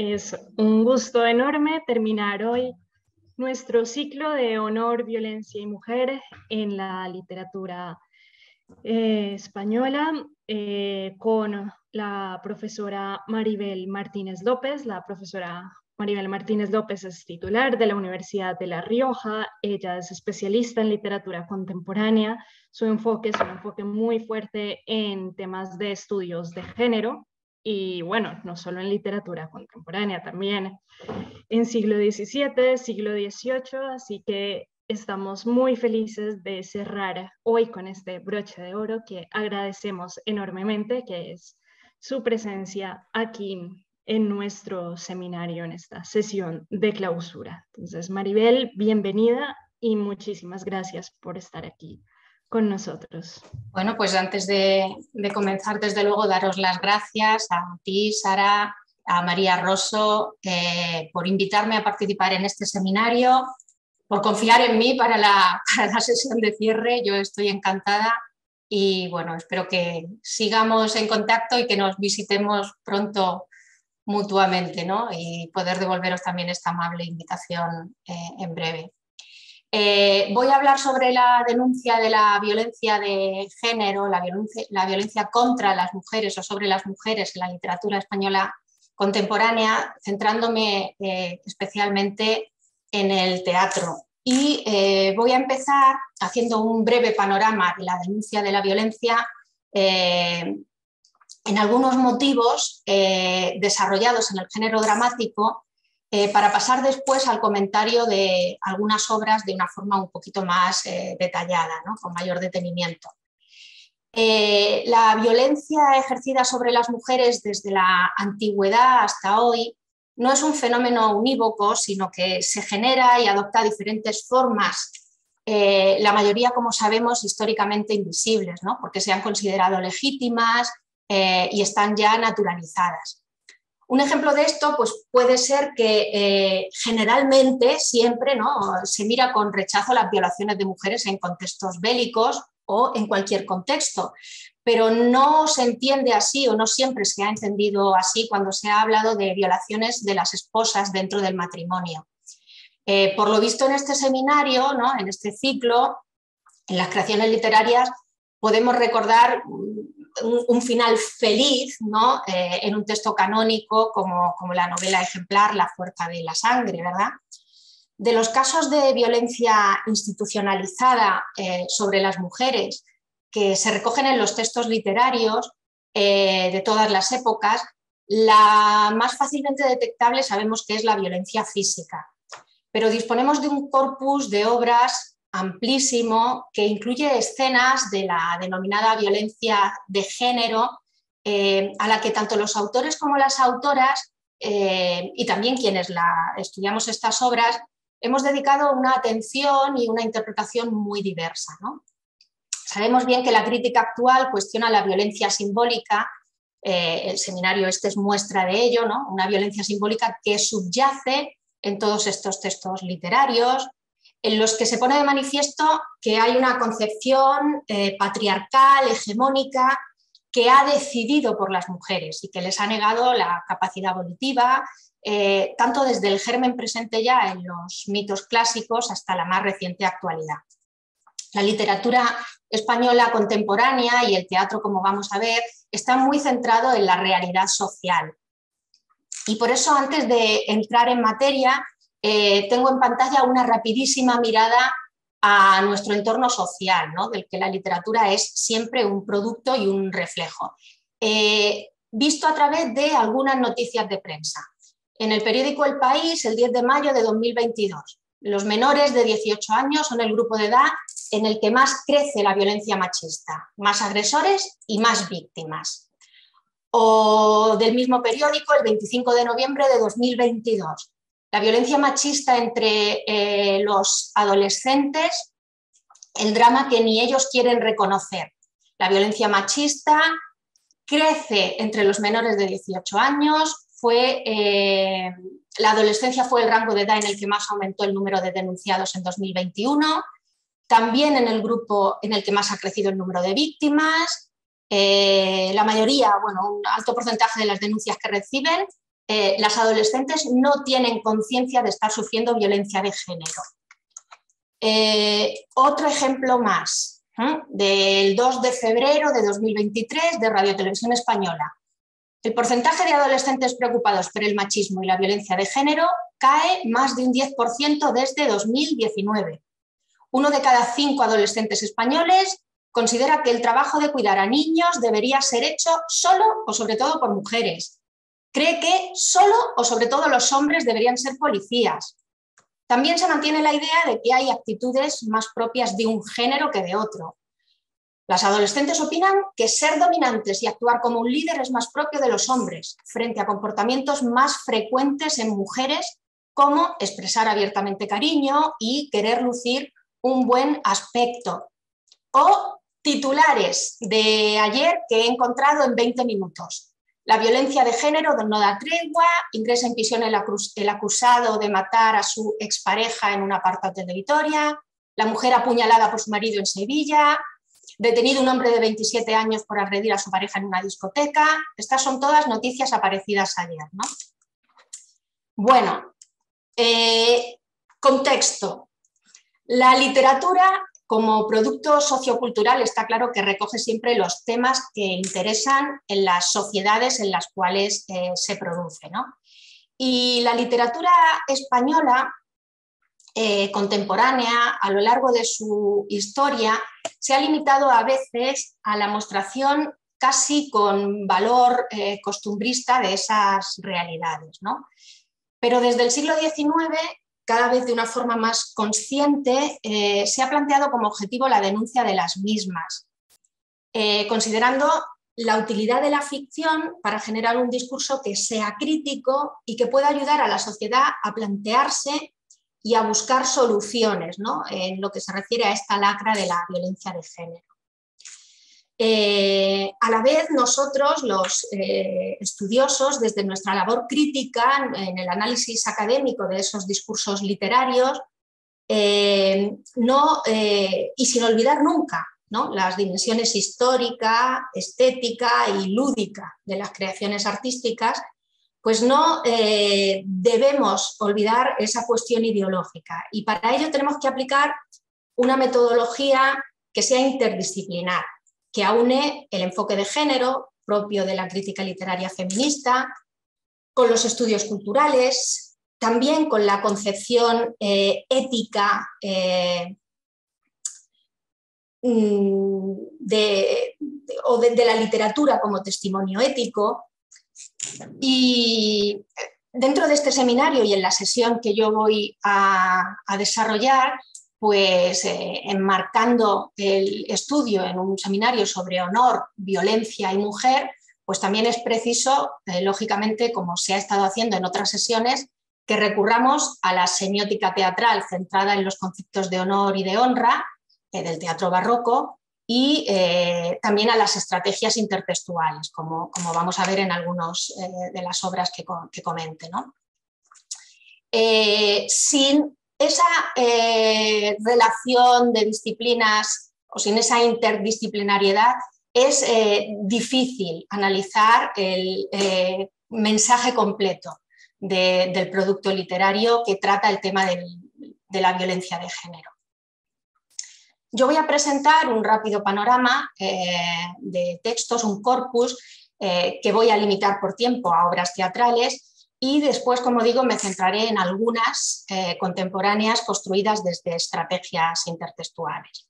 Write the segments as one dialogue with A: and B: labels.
A: Es un gusto enorme terminar hoy nuestro ciclo de honor, violencia y mujeres en la literatura española con la profesora Maribel Martínez López. La profesora Maribel Martínez López es titular de la Universidad de La Rioja. Ella es especialista en literatura contemporánea. Su enfoque es un enfoque muy fuerte en temas de estudios de género. Y bueno, no solo en literatura contemporánea, también en siglo XVII, siglo XVIII, así que estamos muy felices de cerrar hoy con este broche de oro que agradecemos enormemente, que es su presencia aquí en nuestro seminario, en esta sesión de clausura. Entonces, Maribel, bienvenida y muchísimas gracias por estar aquí con nosotros.
B: Bueno, pues antes de comenzar, desde luego, daros las gracias a ti, Sara, a María Rosso, por invitarme a participar en este seminario, por confiar en mí para la sesión de cierre. Yo estoy encantada y bueno, espero que sigamos en contacto y que nos visitemos pronto mutuamente, ¿no? Y poder devolveros también esta amable invitación en breve. Voy a hablar sobre la denuncia de la violencia de género, la violencia contra las mujeres o sobre las mujeres en la literatura española contemporánea, centrándome especialmente en el teatro. Y voy a empezar haciendo un breve panorama de la denuncia de la violencia en algunos motivos desarrollados en el género dramático, para pasar después al comentario de algunas obras de una forma un poquito más detallada, ¿no? Con mayor detenimiento. La violencia ejercida sobre las mujeres desde la antigüedad hasta hoy no es un fenómeno unívoco, sino que se genera y adopta diferentes formas, la mayoría, como sabemos, históricamente invisibles, ¿no? Porque se han considerado legítimas y están ya naturalizadas. Un ejemplo de esto pues, puede ser que generalmente siempre, ¿no?, se mira con rechazo las violaciones de mujeres en contextos bélicos o en cualquier contexto, pero no se entiende así o no siempre se ha entendido así cuando se ha hablado de violaciones de las esposas dentro del matrimonio. Por lo visto en este seminario, ¿no?, en este ciclo, en las creaciones literarias, podemos recordar un final feliz, ¿no?, en un texto canónico como la novela ejemplar La fuerza de la sangre, ¿verdad? De los casos de violencia institucionalizada sobre las mujeres que se recogen en los textos literarios de todas las épocas, la más fácilmente detectable sabemos que es la violencia física, pero disponemos de un corpus de obras amplísimo que incluye escenas de la denominada violencia de género, a la que tanto los autores como las autoras y también quienes estudiamos estas obras hemos dedicado una atención y una interpretación muy diversa, ¿no? Sabemos bien que la crítica actual cuestiona la violencia simbólica, el seminario este es muestra de ello, ¿no? Una violencia simbólica que subyace en todos estos textos literarios, en los que se pone de manifiesto que hay una concepción patriarcal, hegemónica, que ha decidido por las mujeres y que les ha negado la capacidad volitiva, tanto desde el germen presente ya en los mitos clásicos hasta la más reciente actualidad. La literatura española contemporánea y el teatro, como vamos a ver, está muy centrado en la realidad social. Y por eso, antes de entrar en materia, tengo en pantalla una rapidísima mirada a nuestro entorno social, ¿no?, del que la literatura es siempre un producto y un reflejo, visto a través de algunas noticias de prensa. En el periódico El País, el 10 de mayo de 2022, los menores de 18 años son el grupo de edad en el que más crece la violencia machista, más agresores y más víctimas. O del mismo periódico, el 25 de noviembre de 2022, la violencia machista entre los adolescentes, el drama que ni ellos quieren reconocer. La violencia machista crece entre los menores de 18 años, la adolescencia fue el rango de edad en el que más aumentó el número de denunciados en 2021, también en el grupo en el que más ha crecido el número de víctimas. La mayoría, bueno, un alto porcentaje de las denuncias que reciben las adolescentes no tienen conciencia de estar sufriendo violencia de género. Otro ejemplo más, del 2 de febrero de 2023 de Radio Televisión Española. El porcentaje de adolescentes preocupados por el machismo y la violencia de género cae más de un 10% desde 2019. 1 de cada 5 adolescentes españoles considera que el trabajo de cuidar a niños debería ser hecho solo o sobre todo por mujeres. Cree que solo o sobre todo los hombres deberían ser policías. También se mantiene la idea de que hay actitudes más propias de un género que de otro. Las adolescentes opinan que ser dominantes y actuar como un líder es más propio de los hombres, frente a comportamientos más frecuentes en mujeres, como expresar abiertamente cariño y querer lucir un buen aspecto. O titulares de ayer que he encontrado en 20 minutos. La violencia de género no da tregua, ingresa en prisión el acusado de matar a su expareja en un apartado de Vitoria, la mujer apuñalada por su marido en Sevilla, detenido un hombre de 27 años por agredir a su pareja en una discoteca. Estas son todas noticias aparecidas ayer, ¿no? Bueno, contexto. La literatura como producto sociocultural está claro que recoge siempre los temas que interesan en las sociedades en las cuales se produce, ¿no? Y la literatura española contemporánea, a lo largo de su historia, se ha limitado a veces a la mostración casi con valor costumbrista de esas realidades, ¿no? Pero desde el siglo XIX, cada vez de una forma más consciente, se ha planteado como objetivo la denuncia de las mismas, considerando la utilidad de la ficción para generar un discurso que sea crítico y que pueda ayudar a la sociedad a plantearse y a buscar soluciones, ¿no?, en lo que se refiere a esta lacra de la violencia de género. A la vez, nosotros, los estudiosos, desde nuestra labor crítica en el análisis académico de esos discursos literarios, y sin olvidar nunca, ¿no?, las dimensiones histórica, estética y lúdica de las creaciones artísticas, pues no debemos olvidar esa cuestión ideológica. Y para ello tenemos que aplicar una metodología que sea interdisciplinar, que aúne el enfoque de género propio de la crítica literaria feminista, con los estudios culturales, también con la concepción ética de la literatura como testimonio ético. Y dentro de este seminario y en la sesión que yo voy a desarrollar, pues enmarcando el estudio en un seminario sobre honor, violencia y mujer, pues también es preciso, lógicamente, como se ha estado haciendo en otras sesiones, que recurramos a la semiótica teatral centrada en los conceptos de honor y de honra del teatro barroco y también a las estrategias intertextuales, como vamos a ver en algunas de las obras que comente, ¿no? Sin esa relación de disciplinas o sin esa interdisciplinariedad es difícil analizar el mensaje completo del producto literario que trata el tema de la violencia de género. Yo voy a presentar un rápido panorama de textos, un corpus que voy a limitar por tiempo a obras teatrales y después, como digo, me centraré en algunas contemporáneas construidas desde estrategias intertextuales.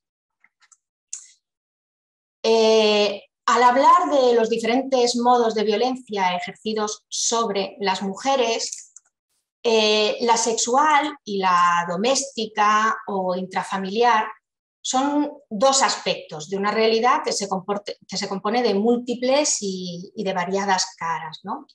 B: Al hablar de los diferentes modos de violencia ejercidos sobre las mujeres, la sexual y la doméstica o intrafamiliar son dos aspectos de una realidad que se compone de múltiples y de variadas caras, ¿no?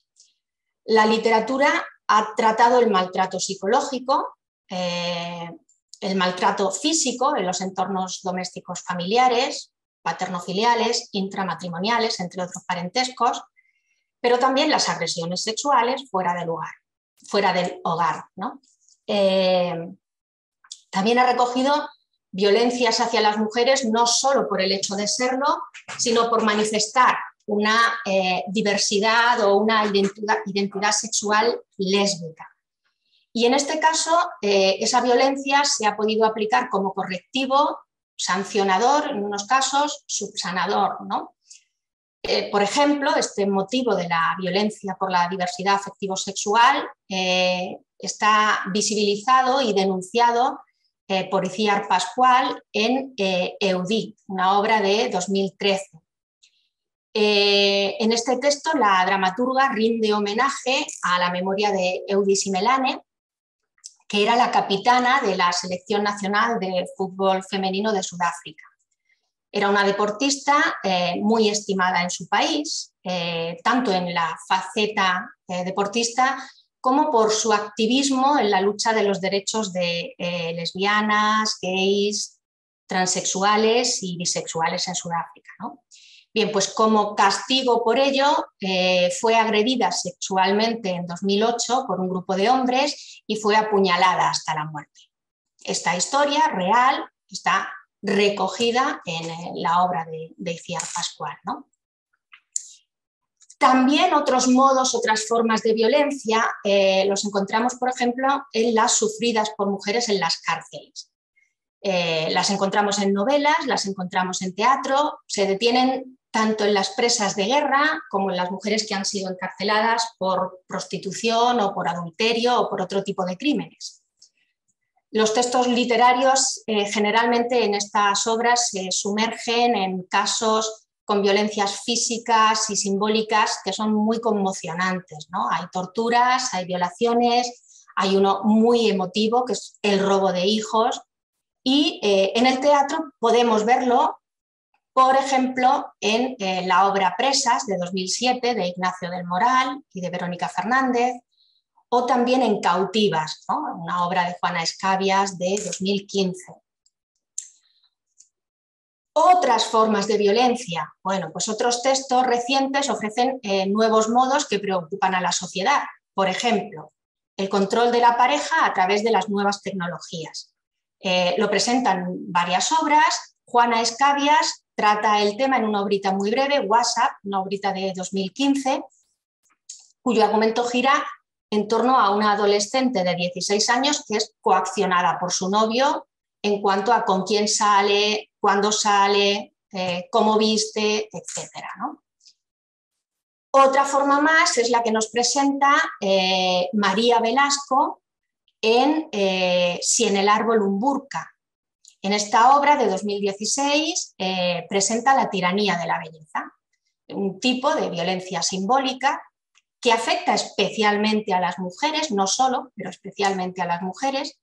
B: La literatura ha tratado el maltrato psicológico, el maltrato físico en los entornos domésticos familiares, paternofiliales, intramatrimoniales, entre otros parentescos, pero también las agresiones sexuales fuera del hogar, ¿no? También ha recogido violencias hacia las mujeres no solo por el hecho de serlo, sino por manifestar una diversidad o una identidad sexual lésbica. Y en este caso, esa violencia se ha podido aplicar como correctivo, sancionador, en unos casos, subsanador, ¿no? Por ejemplo, este motivo de la violencia por la diversidad afectivo-sexual está visibilizado y denunciado por Iciar Pascual en Eudí, una obra de 2013. En este texto, la dramaturga rinde homenaje a la memoria de Eudis Melane, que era la capitana de la selección nacional de fútbol femenino de Sudáfrica. Era una deportista muy estimada en su país, tanto en la faceta deportista como por su activismo en la lucha de los derechos de lesbianas, gays, transexuales y bisexuales en Sudáfrica, ¿no? Bien, pues como castigo por ello fue agredida sexualmente en 2008 por un grupo de hombres y fue apuñalada hasta la muerte. Esta historia real está recogida en la obra de Iciar Pascual, ¿no? También otros modos, otras formas de violencia los encontramos, por ejemplo, en las sufridas por mujeres en las cárceles. Las encontramos en novelas, las encontramos en teatro, se detienen tanto en las presas de guerra como en las mujeres que han sido encarceladas por prostitución o por adulterio o por otro tipo de crímenes. Los textos literarios generalmente en estas obras se sumergen en casos con violencias físicas y simbólicas que son muy conmocionantes, ¿no? Hay torturas, hay violaciones, hay uno muy emotivo que es el robo de hijos y en el teatro podemos verlo, por ejemplo, en la obra Presas de 2007 de Ignacio del Moral y de Verónica Fernández, o también en Cautivas, ¿no? Una obra de Juana Escabias de 2015. Otras formas de violencia. Bueno, pues otros textos recientes ofrecen nuevos modos que preocupan a la sociedad. Por ejemplo, el control de la pareja a través de las nuevas tecnologías. Lo presentan varias obras. Juana Escabias trata el tema en una obrita muy breve, WhatsApp, una obrita de 2015, cuyo argumento gira en torno a una adolescente de 16 años que es coaccionada por su novio en cuanto a con quién sale, cuándo sale, cómo viste, etc., ¿no? Otra forma más es la que nos presenta María Velasco en Si en el árbol un burka. En esta obra de 2016 presenta la tiranía de la belleza, un tipo de violencia simbólica que afecta especialmente a las mujeres, no solo, pero especialmente a las mujeres,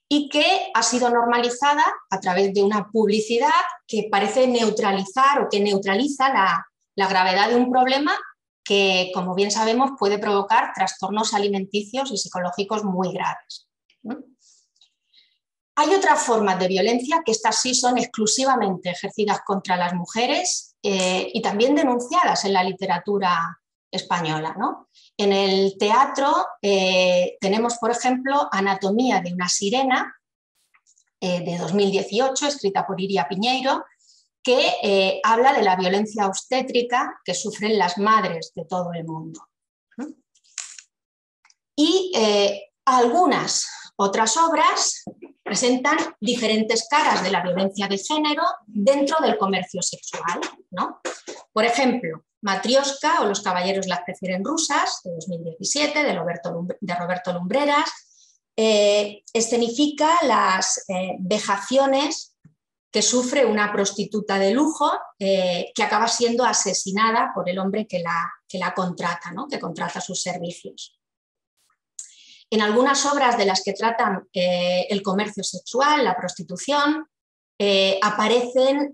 B: y que ha sido normalizada a través de una publicidad que parece neutralizar o que neutraliza la gravedad de un problema que, como bien sabemos, puede provocar trastornos alimenticios y psicológicos muy graves. Hay otras formas de violencia que estas sí son exclusivamente ejercidas contra las mujeres y también denunciadas en la literatura española, ¿no? En el teatro tenemos, por ejemplo, Anatomía de una sirena, de 2018, escrita por Iria Piñeiro, que habla de la violencia obstétrica que sufren las madres de todo el mundo. Y algunas otras obras presentan diferentes caras de la violencia de género dentro del comercio sexual, ¿no? Por ejemplo, Matrioska o Los caballeros las prefieren rusas, de 2017, de Roberto Lumbreras, escenifica las vejaciones que sufre una prostituta de lujo que acaba siendo asesinada por el hombre que la contrata, ¿no? Que contrata sus servicios. En algunas obras de las que tratan el comercio sexual, la prostitución, aparecen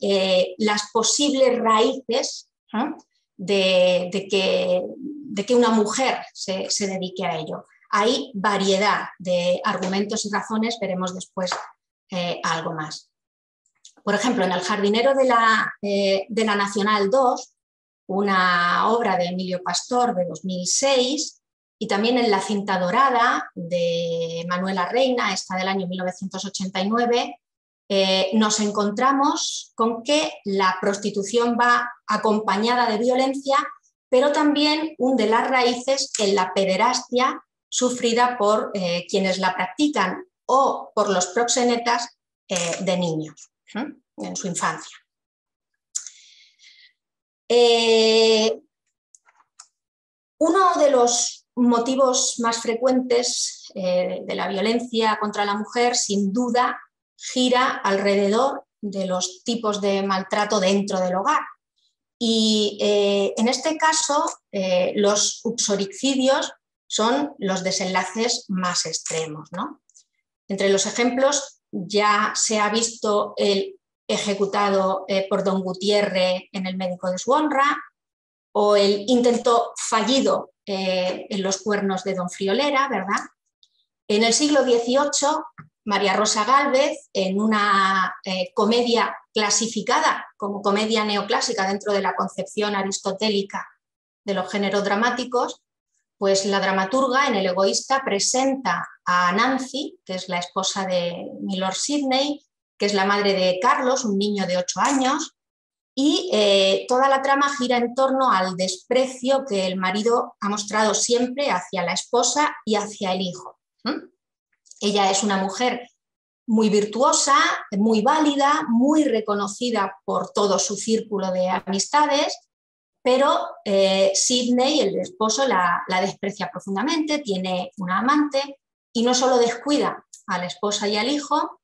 B: las posibles raíces de que una mujer se dedique a ello. Hay variedad de argumentos y razones, veremos después algo más. Por ejemplo, en El jardinero de la Nacional 2, una obra de Emilio Pastor de 2006, y también en La cinta dorada de Manuela Reina, esta del año 1989, nos encontramos con que la prostitución va acompañada de violencia, pero también hunde las raíces en la pederastia sufrida por quienes la practican o por los proxenetas de niños en su infancia. Uno de los motivos más frecuentes de la violencia contra la mujer, sin duda, gira alrededor de los tipos de maltrato dentro del hogar. Y en este caso, los uxoricidios son los desenlaces más extremos, ¿no? Entre los ejemplos ya se ha visto el ejecutado por don Gutiérrez en El médico de su honra, o el intento fallido en Los cuernos de don Friolera, ¿verdad? En el siglo XVIII, María Rosa Gálvez, en una comedia clasificada como comedia neoclásica dentro de la concepción aristotélica de los géneros dramáticos, pues la dramaturga en El egoísta presenta a Nancy, que es la esposa de Milord Sidney, que es la madre de Carlos, un niño de 8 años, y toda la trama gira en torno al desprecio que el marido ha mostrado siempre hacia la esposa y hacia el hijo. Ella es una mujer muy virtuosa, muy válida, muy reconocida por todo su círculo de amistades, pero Sidney, el esposo, la desprecia profundamente, tiene una amante y no solo descuida a la esposa y al hijo,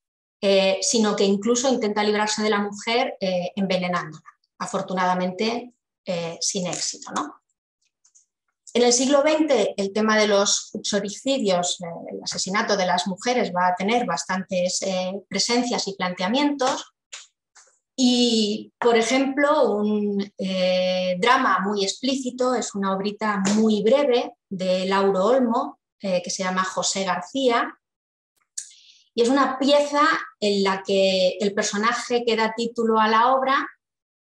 B: sino que incluso intenta librarse de la mujer envenenándola, afortunadamente sin éxito, ¿no? En el siglo XX el tema de los uxoricidios, el asesinato de las mujeres, va a tener bastantes presencias y planteamientos. Y, por ejemplo, un drama muy explícito es una obrita muy breve de Lauro Olmo, que se llama José García, y es una pieza en la que el personaje que da título a la obra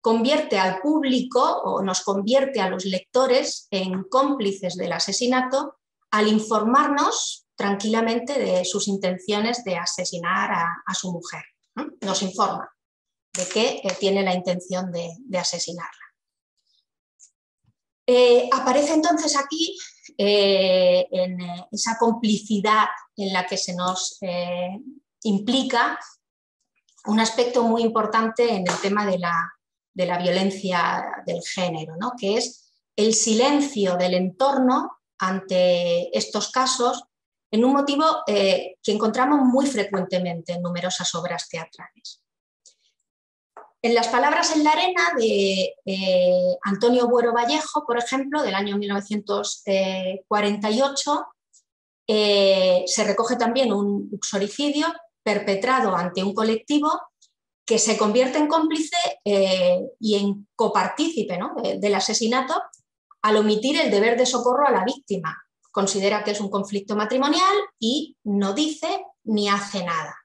B: convierte al público o nos convierte a los lectores en cómplices del asesinato al informarnos tranquilamente de sus intenciones de asesinar a su mujer, ¿no? Nos informa de que tiene la intención de asesinarla. Aparece entonces aquí en esa complicidad en la que se nos implica un aspecto muy importante en el tema de la violencia del género, ¿no? Que es el silencio del entorno ante estos casos, en un motivo que encontramos muy frecuentemente en numerosas obras teatrales. En Las palabras en la arena de Antonio Buero Vallejo, por ejemplo, del año 1948, se recoge también un uxoricidio perpetrado ante un colectivo que se convierte en cómplice y en copartícipe, ¿no?, del asesinato al omitir el deber de socorro a la víctima. Considera que es un conflicto matrimonial y no dice ni hace nada.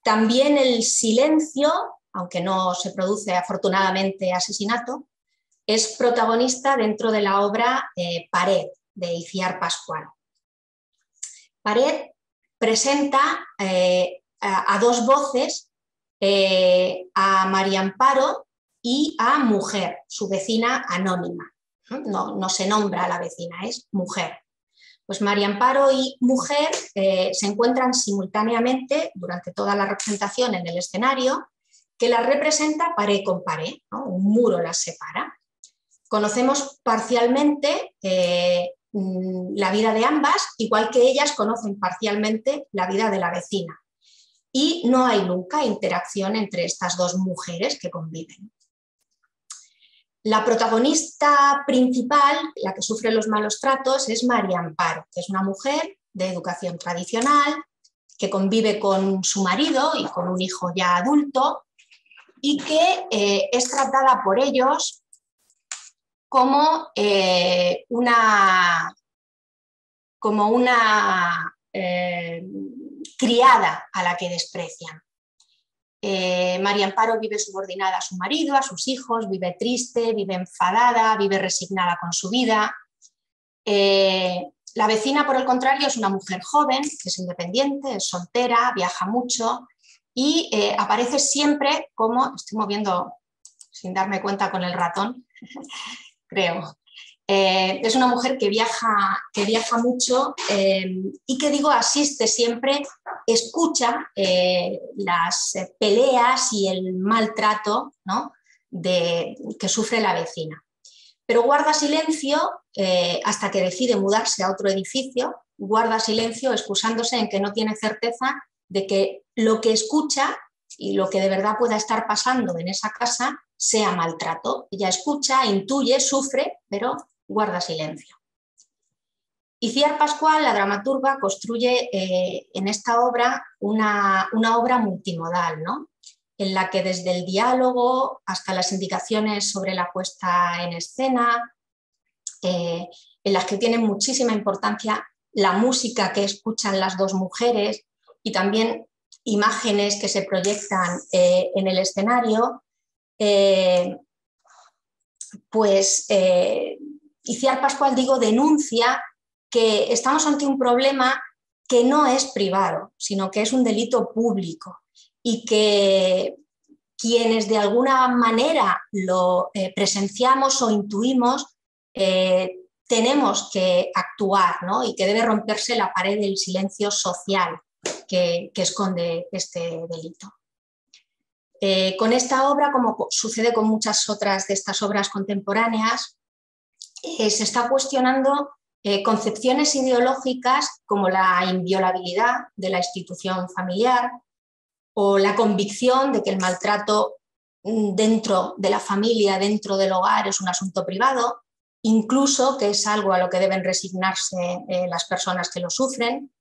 B: También el silencio, aunque no se produce afortunadamente asesinato, es protagonista dentro de la obra Pared, de Iciar Pascual. Pared presenta a dos voces, a María Amparo y a Mujer, su vecina anónima. No se nombra a la vecina, es Mujer. Pues María Amparo y Mujer se encuentran simultáneamente durante toda la representación en el escenario, que las representa pared con pared, ¿no? Un muro las separa. Conocemos parcialmente la vida de ambas, igual que ellas conocen parcialmente la vida de la vecina. Y no hay nunca interacción entre estas dos mujeres que conviven. La protagonista principal, la que sufre los malos tratos, es María Amparo, que es una mujer de educación tradicional, que convive con su marido y con un hijo ya adulto, y que es tratada por ellos como una criada a la que desprecian. María Amparo vive subordinada a su marido, a sus hijos, vive triste, vive enfadada, vive resignada con su vida. La vecina, por el contrario, es una mujer joven, que es independiente, es soltera, viaja mucho y aparece siempre como, estoy moviendo sin darme cuenta con el ratón, creo. Es una mujer que viaja mucho y que, digo, asiste siempre, escucha las peleas y el maltrato, ¿no?, que sufre la vecina. Pero guarda silencio hasta que decide mudarse a otro edificio, guarda silencio excusándose en que no tiene certeza de que lo que escucha y lo que de verdad pueda estar pasando en esa casa sea maltrato. Ella escucha, intuye, sufre, pero guarda silencio. Itziar Pascual, la dramaturga, construye en esta obra una obra multimodal, ¿no?, en la que desde el diálogo hasta las indicaciones sobre la puesta en escena, en las que tiene muchísima importancia la música que escuchan las dos mujeres y también imágenes que se proyectan en el escenario, Itziar Pascual, digo, denuncia que estamos ante un problema que no es privado, sino que es un delito público y que quienes de alguna manera lo presenciamos o intuimos tenemos que actuar, ¿no?, y que debe romperse la pared del silencio social que esconde este delito. Con esta obra, como sucede con muchas otras de estas obras contemporáneas, se está cuestionando concepciones ideológicas como la inviolabilidad de la institución familiar o la convicción de que el maltrato dentro de la familia, dentro del hogar, es un asunto privado, incluso que es algo a lo que deben resignarse las personas que lo sufren.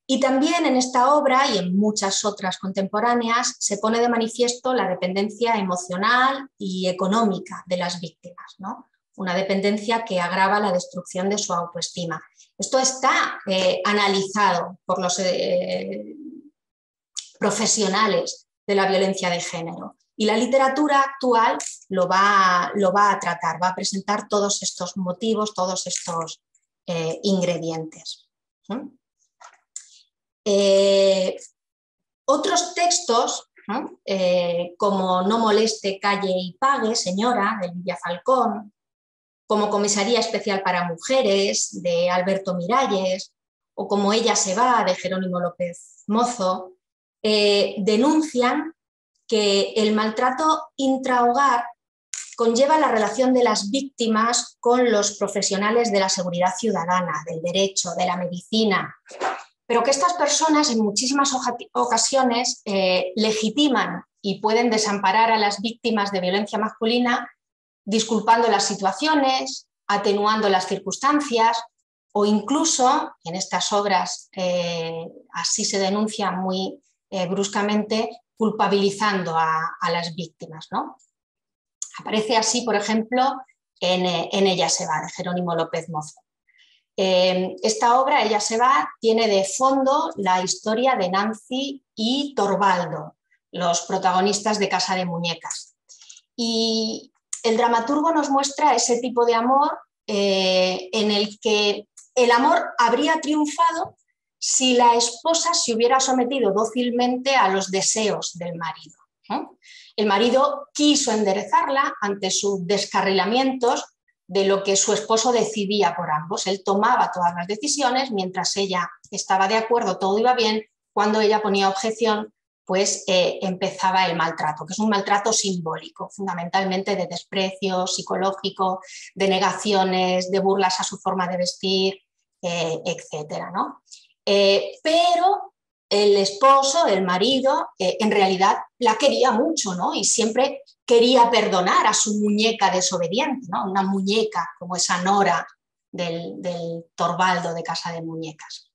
B: Y también en esta obra y en muchas otras contemporáneas se pone de manifiesto la dependencia emocional y económica de las víctimas, ¿no?, una dependencia que agrava la destrucción de su autoestima. Esto está analizado por los profesionales de la violencia de género y la literatura actual lo va a tratar, va a presentar todos estos motivos, todos estos ingredientes. Otros textos, ¿no?, como No moleste, calle y pague, señora, de Lidia Falcón, como Comisaría Especial para Mujeres, de Alberto Miralles, o como Ella se va, de Jerónimo López Mozo, denuncian que el maltrato intrahogar conlleva la relación de las víctimas con los profesionales de la seguridad ciudadana, del derecho, de la medicina, pero que estas personas en muchísimas ocasiones legitiman y pueden desamparar a las víctimas de violencia masculina disculpando las situaciones, atenuando las circunstancias o incluso, en estas obras así se denuncia muy bruscamente, culpabilizando a las víctimas, ¿no? Aparece así, por ejemplo, en Ella se va, de Jerónimo López Mozo. Esta obra, Ella se va, tiene de fondo la historia de Nancy y Torvaldo, los protagonistas de Casa de Muñecas. Y el dramaturgo nos muestra ese tipo de amor en el que el amor habría triunfado si la esposa se hubiera sometido dócilmente a los deseos del marido, ¿no? El marido quiso enderezarla ante sus descarrilamientos de lo que su esposo decidía por ambos. Él tomaba todas las decisiones, mientras ella estaba de acuerdo, todo iba bien. Cuando ella ponía objeción, pues empezaba el maltrato, que es un maltrato simbólico, fundamentalmente de desprecio psicológico, de negaciones, de burlas a su forma de vestir, etcétera, ¿no? Pero el esposo, el marido, en realidad la quería mucho, ¿no? Y siempre quería perdonar a su muñeca desobediente, ¿no? Una muñeca como esa Nora del Torvaldo de Casa de Muñecas.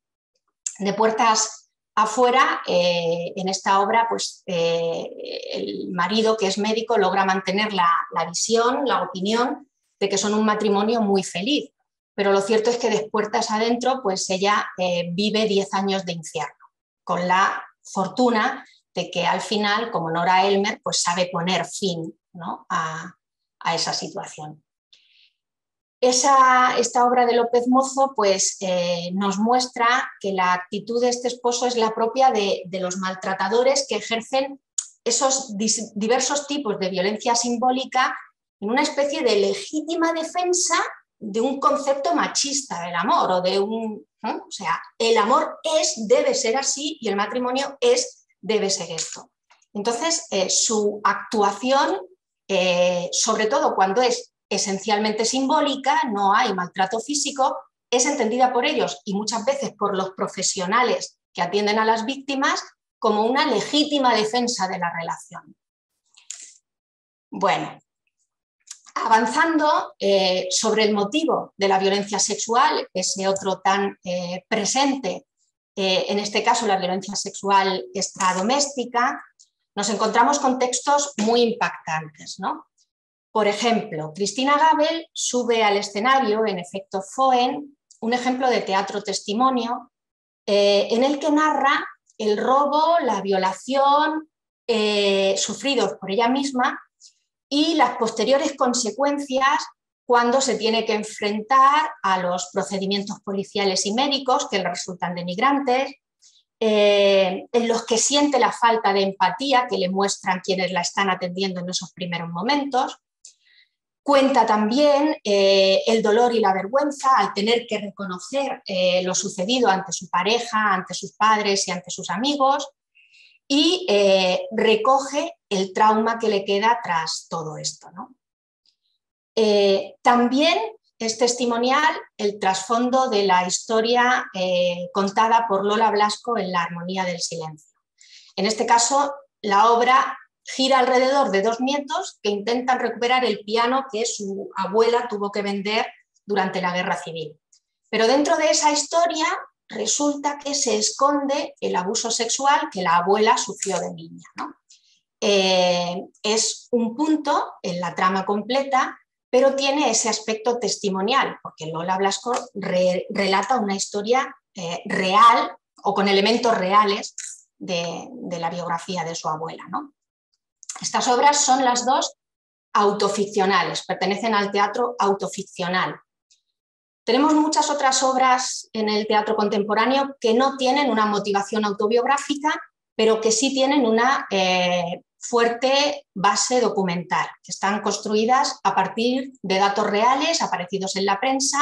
B: De puertas afuera, en esta obra, pues, el marido, que es médico, logra mantener la visión, la opinión de que son un matrimonio muy feliz, pero lo cierto es que de puertas adentro, pues ella vive 10 años de infierno, con la fortuna de que al final, como Nora Elmer, pues sabe poner fin, ¿no?, a esa situación. Esta obra de López Mozo pues, nos muestra que la actitud de este esposo es la propia de los maltratadores que ejercen esos diversos tipos de violencia simbólica en una especie de legítima defensa de un concepto machista del amor, o de ¿no? O sea, el amor debe ser así y el matrimonio debe ser esto. Entonces, su actuación, sobre todo cuando es esencialmente simbólica, no hay maltrato físico, es entendida por ellos y muchas veces por los profesionales que atienden a las víctimas como una legítima defensa de la relación. Bueno, avanzando sobre el motivo de la violencia sexual, ese otro tan presente, en este caso la violencia sexual extradoméstica, nos encontramos con textos muy impactantes, ¿no? Por ejemplo, Cristina Gabel sube al escenario, en efecto Foen, un ejemplo de teatro testimonio, en el que narra el robo, la violación sufridos por ella misma y las posteriores consecuencias cuando se tiene que enfrentar a los procedimientos policiales y médicos que le resultan denigrantes, en los que siente la falta de empatía que le muestran quienes la están atendiendo en esos primeros momentos. Cuenta también el dolor y la vergüenza al tener que reconocer lo sucedido ante su pareja, ante sus padres y ante sus amigos, y recoge el trauma que le queda tras todo esto, ¿no? También es testimonial el trasfondo de la historia contada por Lola Blasco en La armonía del silencio. En este caso, la obra gira alrededor de dos nietos que intentan recuperar el piano que su abuela tuvo que vender durante la Guerra Civil. Pero dentro de esa historia resulta que se esconde el abuso sexual que la abuela sufrió de niña, ¿no? Es un punto en la trama completa, pero tiene ese aspecto testimonial, porque Lola Blasco relata una historia real o con elementos reales de la biografía de su abuela, ¿no? Estas obras son las dos autoficcionales, pertenecen al teatro autoficcional. Tenemos muchas otras obras en el teatro contemporáneo que no tienen una motivación autobiográfica, pero que sí tienen una fuerte base documental, que están construidas a partir de datos reales aparecidos en la prensa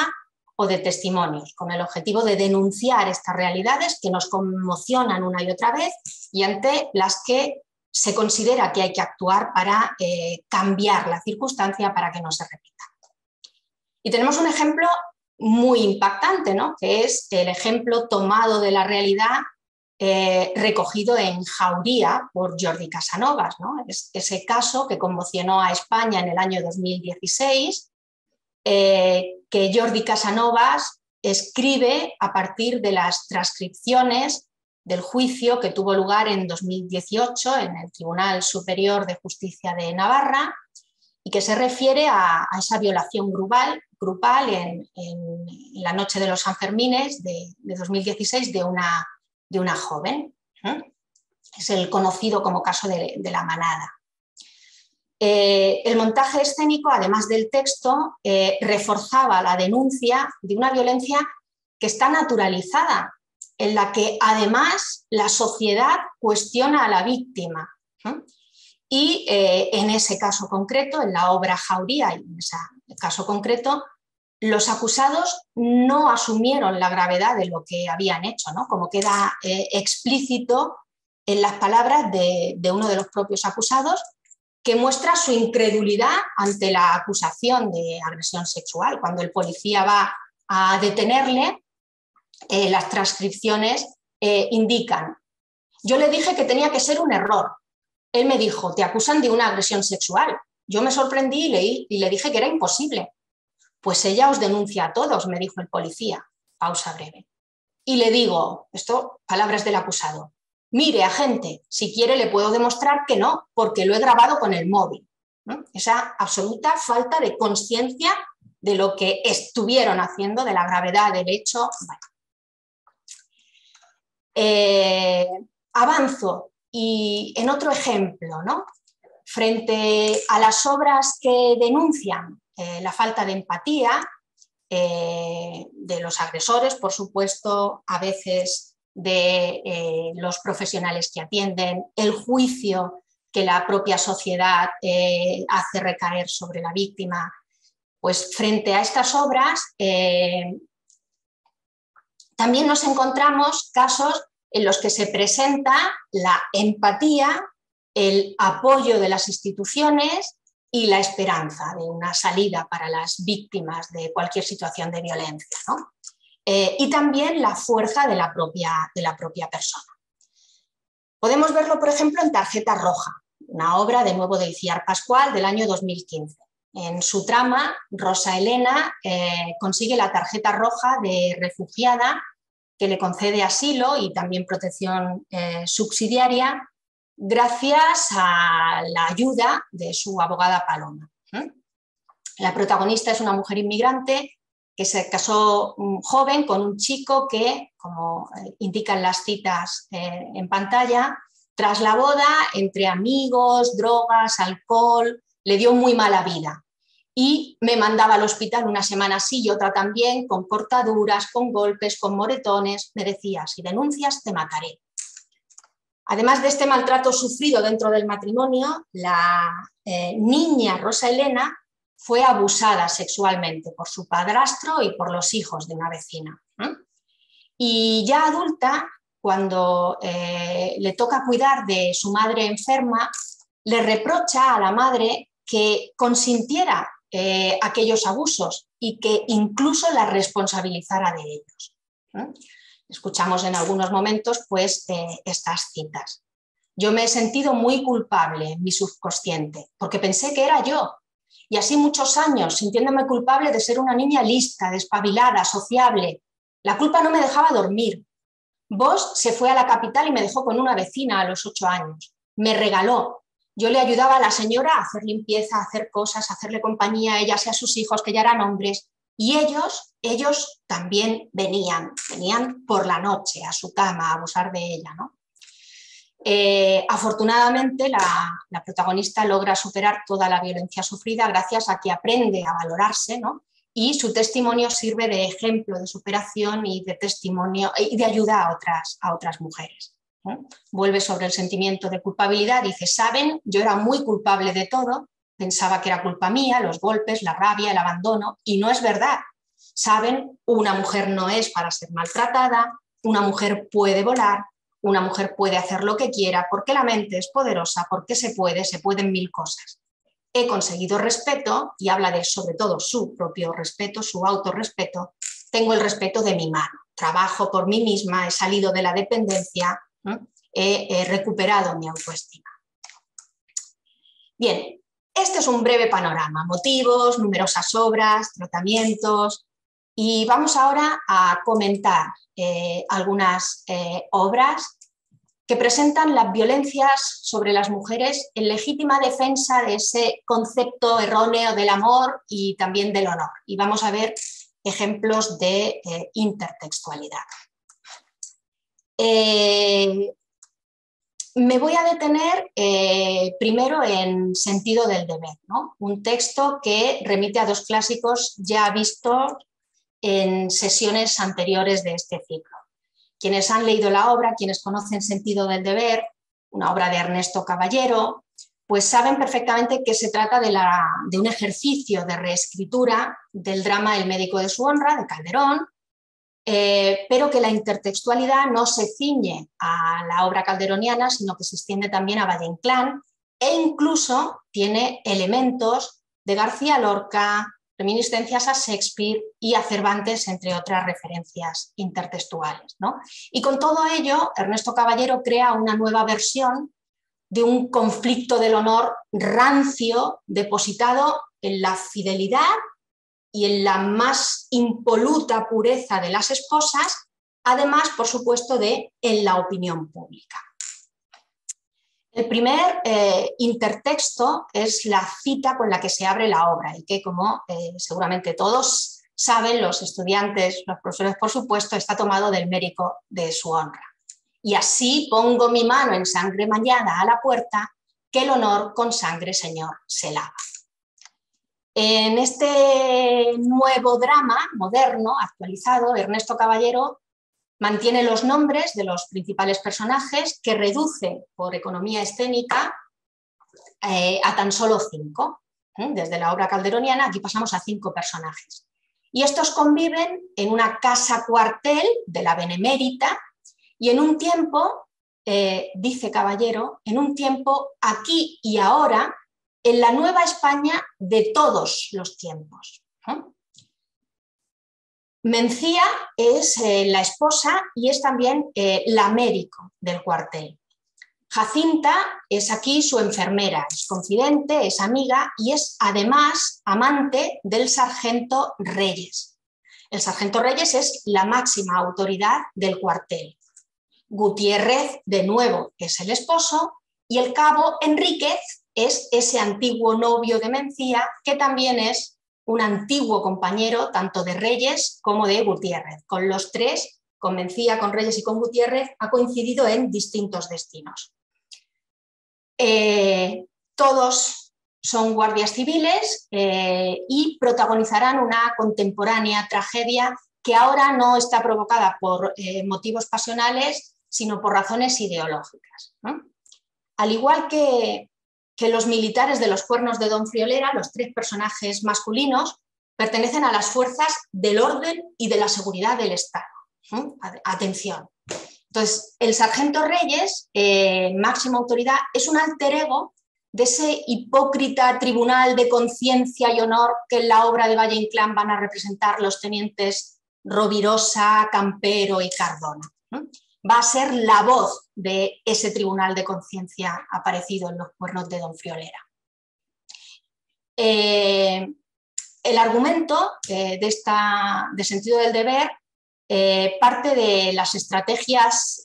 B: o de testimonios, con el objetivo de denunciar estas realidades que nos conmocionan una y otra vez y ante las que se considera que hay que actuar para cambiar la circunstancia para que no se repita. Y tenemos un ejemplo muy impactante, ¿no? Que es el ejemplo tomado de la realidad recogido en Jauría por Jordi Casanovas, ¿no? Es ese caso que conmocionó a España en el año 2016, que Jordi Casanovas escribe a partir de las transcripciones del juicio que tuvo lugar en 2018 en el Tribunal Superior de Justicia de Navarra y que se refiere a esa violación grupal en la noche de los Sanfermines de 2016 de una joven. Es el conocido como caso de la manada. El montaje escénico, además del texto, reforzaba la denuncia de una violencia que está naturalizada, en la que además la sociedad cuestiona a la víctima. Y en ese caso concreto, en la obra Jauría, y en ese caso concreto, los acusados no asumieron la gravedad de lo que habían hecho, ¿no? Como queda explícito en las palabras de uno de los propios acusados, que muestra su incredulidad ante la acusación de agresión sexual. Cuando el policía va a detenerle, las transcripciones indican: yo le dije que tenía que ser un error. Él me dijo: te acusan de una agresión sexual. Yo me sorprendí y le dije que era imposible. Pues ella os denuncia a todos, me dijo el policía. Pausa breve. Y le digo, esto, palabras del acusado: mire, agente, si quiere le puedo demostrar que no, porque lo he grabado con el móvil, ¿no? Esa absoluta falta de conciencia de lo que estuvieron haciendo, de la gravedad del hecho. Bueno. Avanzo y en otro ejemplo, ¿no? Frente a las obras que denuncian la falta de empatía, de los agresores, por supuesto, a veces de los profesionales que atienden, el juicio que la propia sociedad hace recaer sobre la víctima. Pues frente a estas obras también nos encontramos casos en los que se presenta la empatía, el apoyo de las instituciones y la esperanza de una salida para las víctimas de cualquier situación de violencia, ¿no? Y también la fuerza de la propia persona. Podemos verlo, por ejemplo, en Tarjeta Roja, una obra de nuevo de Iciar Pascual del año 2015. En su trama, Rosa Elena consigue la tarjeta roja de refugiada que le concede asilo y también protección subsidiaria gracias a la ayuda de su abogada Paloma. La protagonista es una mujer inmigrante que se casó joven con un chico que, como indican las citas en pantalla, tras la boda, entre amigos, drogas, alcohol, le dio muy mala vida y me mandaba al hospital una semana sí y otra también, con cortaduras, con golpes, con moretones. Me decía, si denuncias te mataré. Además de este maltrato sufrido dentro del matrimonio, la niña Rosa Elena fue abusada sexualmente por su padrastro y por los hijos de una vecina. Y ya adulta, cuando le toca cuidar de su madre enferma, le reprocha a la madre que consintiera aquellos abusos y que incluso la responsabilizara de ellos. Escuchamos en algunos momentos pues, estas citas. Yo me he sentido muy culpable en mi subconsciente porque pensé que era yo. Y así muchos años, sintiéndome culpable de ser una niña lista, despabilada, sociable. La culpa no me dejaba dormir. Bosch se fue a la capital y me dejó con una vecina a los 8 años. Me regaló. Yo le ayudaba a la señora a hacer limpieza, a hacer cosas, a hacerle compañía a ella y a sus hijos, que ya eran hombres. Y ellos también venían por la noche a su cama a abusar de ella, ¿no? Afortunadamente la protagonista logra superar toda la violencia sufrida gracias a que aprende a valorarse, ¿no? Y su testimonio sirve de ejemplo de superación y de testimonio y de ayuda a otras mujeres, ¿no? Vuelve sobre el sentimiento de culpabilidad, dice, ¿saben? Yo era muy culpable de todo, pensaba que era culpa mía, los golpes, la rabia, el abandono, y no es verdad. ¿Saben? Una mujer no es para ser maltratada, una mujer puede volar, una mujer puede hacer lo que quiera porque la mente es poderosa, porque se pueden 1000 cosas. He conseguido respeto y habla de sobre todo su propio respeto, su autorrespeto. Tengo el respeto de mi mano, trabajo por mí misma, he salido de la dependencia, he recuperado mi autoestima. Bien, este es un breve panorama, motivos, numerosas obras, tratamientos, y vamos ahora a comentar algunas obras que presentan las violencias sobre las mujeres en legítima defensa de ese concepto erróneo del amor y también del honor. Y vamos a ver ejemplos de intertextualidad. Me voy a detener primero en Sentido del deber, ¿no? Un texto que remite a 2 clásicos ya vistos en sesiones anteriores de este ciclo. Quienes han leído la obra, quienes conocen Sentido del deber, una obra de Ernesto Caballero, pues saben perfectamente que se trata de un ejercicio de reescritura del drama El médico de su honra, de Calderón, pero que la intertextualidad no se ciñe a la obra calderoniana, sino que se extiende también a Valle Inclán e incluso tiene elementos de García Lorca, reminiscencias a Shakespeare y a Cervantes, entre otras referencias intertextuales, ¿no? Y con todo ello, Ernesto Caballero crea una nueva versión de un conflicto del honor rancio depositado en la fidelidad y en la más impoluta pureza de las esposas, además, por supuesto, en la opinión pública. El primer intertexto es la cita con la que se abre la obra y que, como seguramente todos saben, los estudiantes, los profesores, por supuesto, está tomado del médico de su honra. Y así pongo mi mano en sangre bañada a la puerta, que el honor con sangre, Señor, se lava. En este nuevo drama moderno, actualizado, Ernesto Caballero mantiene los nombres de los principales personajes, que reduce por economía escénica a tan solo 5. Desde la obra calderoniana aquí pasamos a 5 personajes. Y estos conviven en una casa cuartel de la Benemérita y en un tiempo, dice Caballero, en un tiempo aquí y ahora, en la Nueva España de todos los tiempos. Mencía es la esposa y es también la médico del cuartel. Jacinta es aquí su enfermera, es confidente, es amiga y es además amante del sargento Reyes. El sargento Reyes es la máxima autoridad del cuartel. Gutiérrez, de nuevo, es el esposo y el cabo Enríquez es ese antiguo novio de Mencía que también es un antiguo compañero tanto de Reyes como de Gutiérrez. Con los tres, con Mencía, con Reyes y con Gutiérrez, ha coincidido en distintos destinos. Todos son guardias civiles y protagonizarán una contemporánea tragedia que ahora no está provocada por motivos pasionales, sino por razones ideológicas, ¿no? Al igual que los militares de los Cuernos de Don Friolera, los 3 personajes masculinos pertenecen a las fuerzas del orden y de la seguridad del Estado. Atención. Entonces, el sargento Reyes, máxima autoridad, es un alter ego de ese hipócrita tribunal de conciencia y honor que en la obra de Valle Inclán van a representar los tenientes Rovirosa, Campero y Cardona. Va a ser la voz de ese tribunal de conciencia aparecido en los Cuernos de Don Friolera. El argumento de Sentido del Deber parte de las estrategias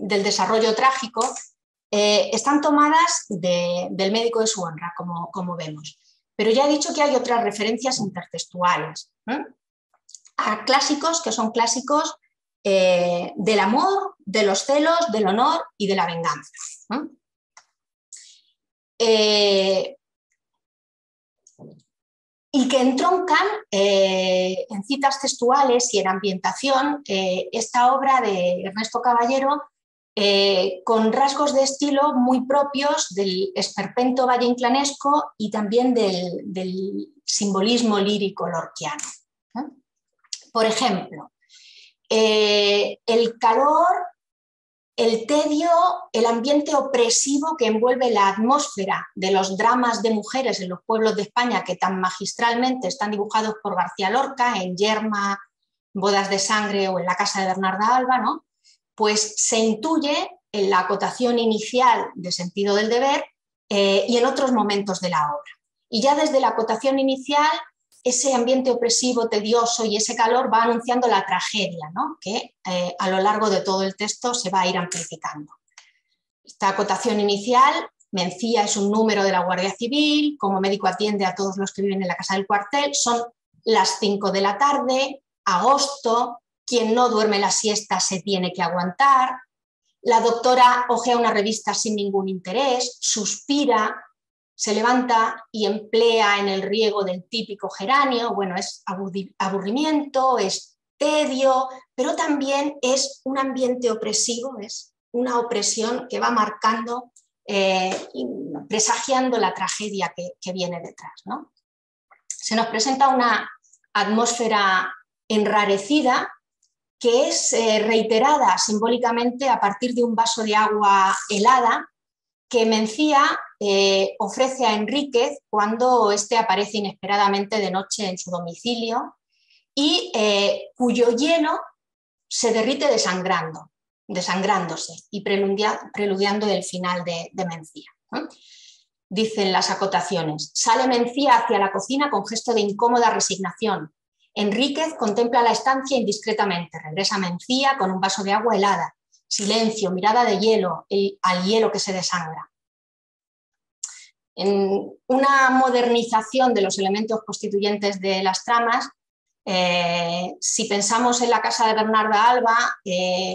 B: del desarrollo trágico están tomadas del Médico de su honra, como vemos. Pero ya he dicho que hay otras referencias intertextuales a clásicos que son clásicos del amor, de los celos, del honor y de la venganza. Y que entroncan en citas textuales y en ambientación esta obra de Ernesto Caballero con rasgos de estilo muy propios del esperpento valleinclanesco y también del simbolismo lírico lorquiano. Por ejemplo, el calor, el tedio, el ambiente opresivo que envuelve la atmósfera de los dramas de mujeres en los pueblos de España que tan magistralmente están dibujados por García Lorca en Yerma, Bodas de Sangre o en La casa de Bernarda Alba, ¿no? Pues se intuye en la acotación inicial de Sentido del Deber y en otros momentos de la obra. Y ya desde la acotación inicial, ese ambiente opresivo, tedioso y ese calor va anunciando la tragedia, ¿no? Que a lo largo de todo el texto se va a ir amplificando. Esta acotación inicial, Mencía es un número de la Guardia Civil, como médico atiende a todos los que viven en la casa del cuartel, son las 5 de la tarde, agosto, quien no duerme la siesta se tiene que aguantar, la doctora hojea una revista sin ningún interés, suspira, se levanta y emplea en el riego del típico geranio. Bueno, es aburrimiento, es tedio, pero también es un ambiente opresivo, es una opresión que va marcando, presagiando la tragedia que viene detrás, ¿no? Se nos presenta una atmósfera enrarecida que es reiterada simbólicamente a partir de un vaso de agua helada que Mencía ofrece a Enríquez cuando éste aparece inesperadamente de noche en su domicilio y cuyo hielo se derrite desangrándose y preludiando el final de Mencía. Dicen las acotaciones: sale Mencía hacia la cocina con gesto de incómoda resignación. Enríquez contempla la estancia indiscretamente. Regresa Mencía con un vaso de agua helada. Silencio, mirada de hielo, al hielo que se desangra. En una modernización de los elementos constituyentes de las tramas, si pensamos en la casa de Bernarda Alba,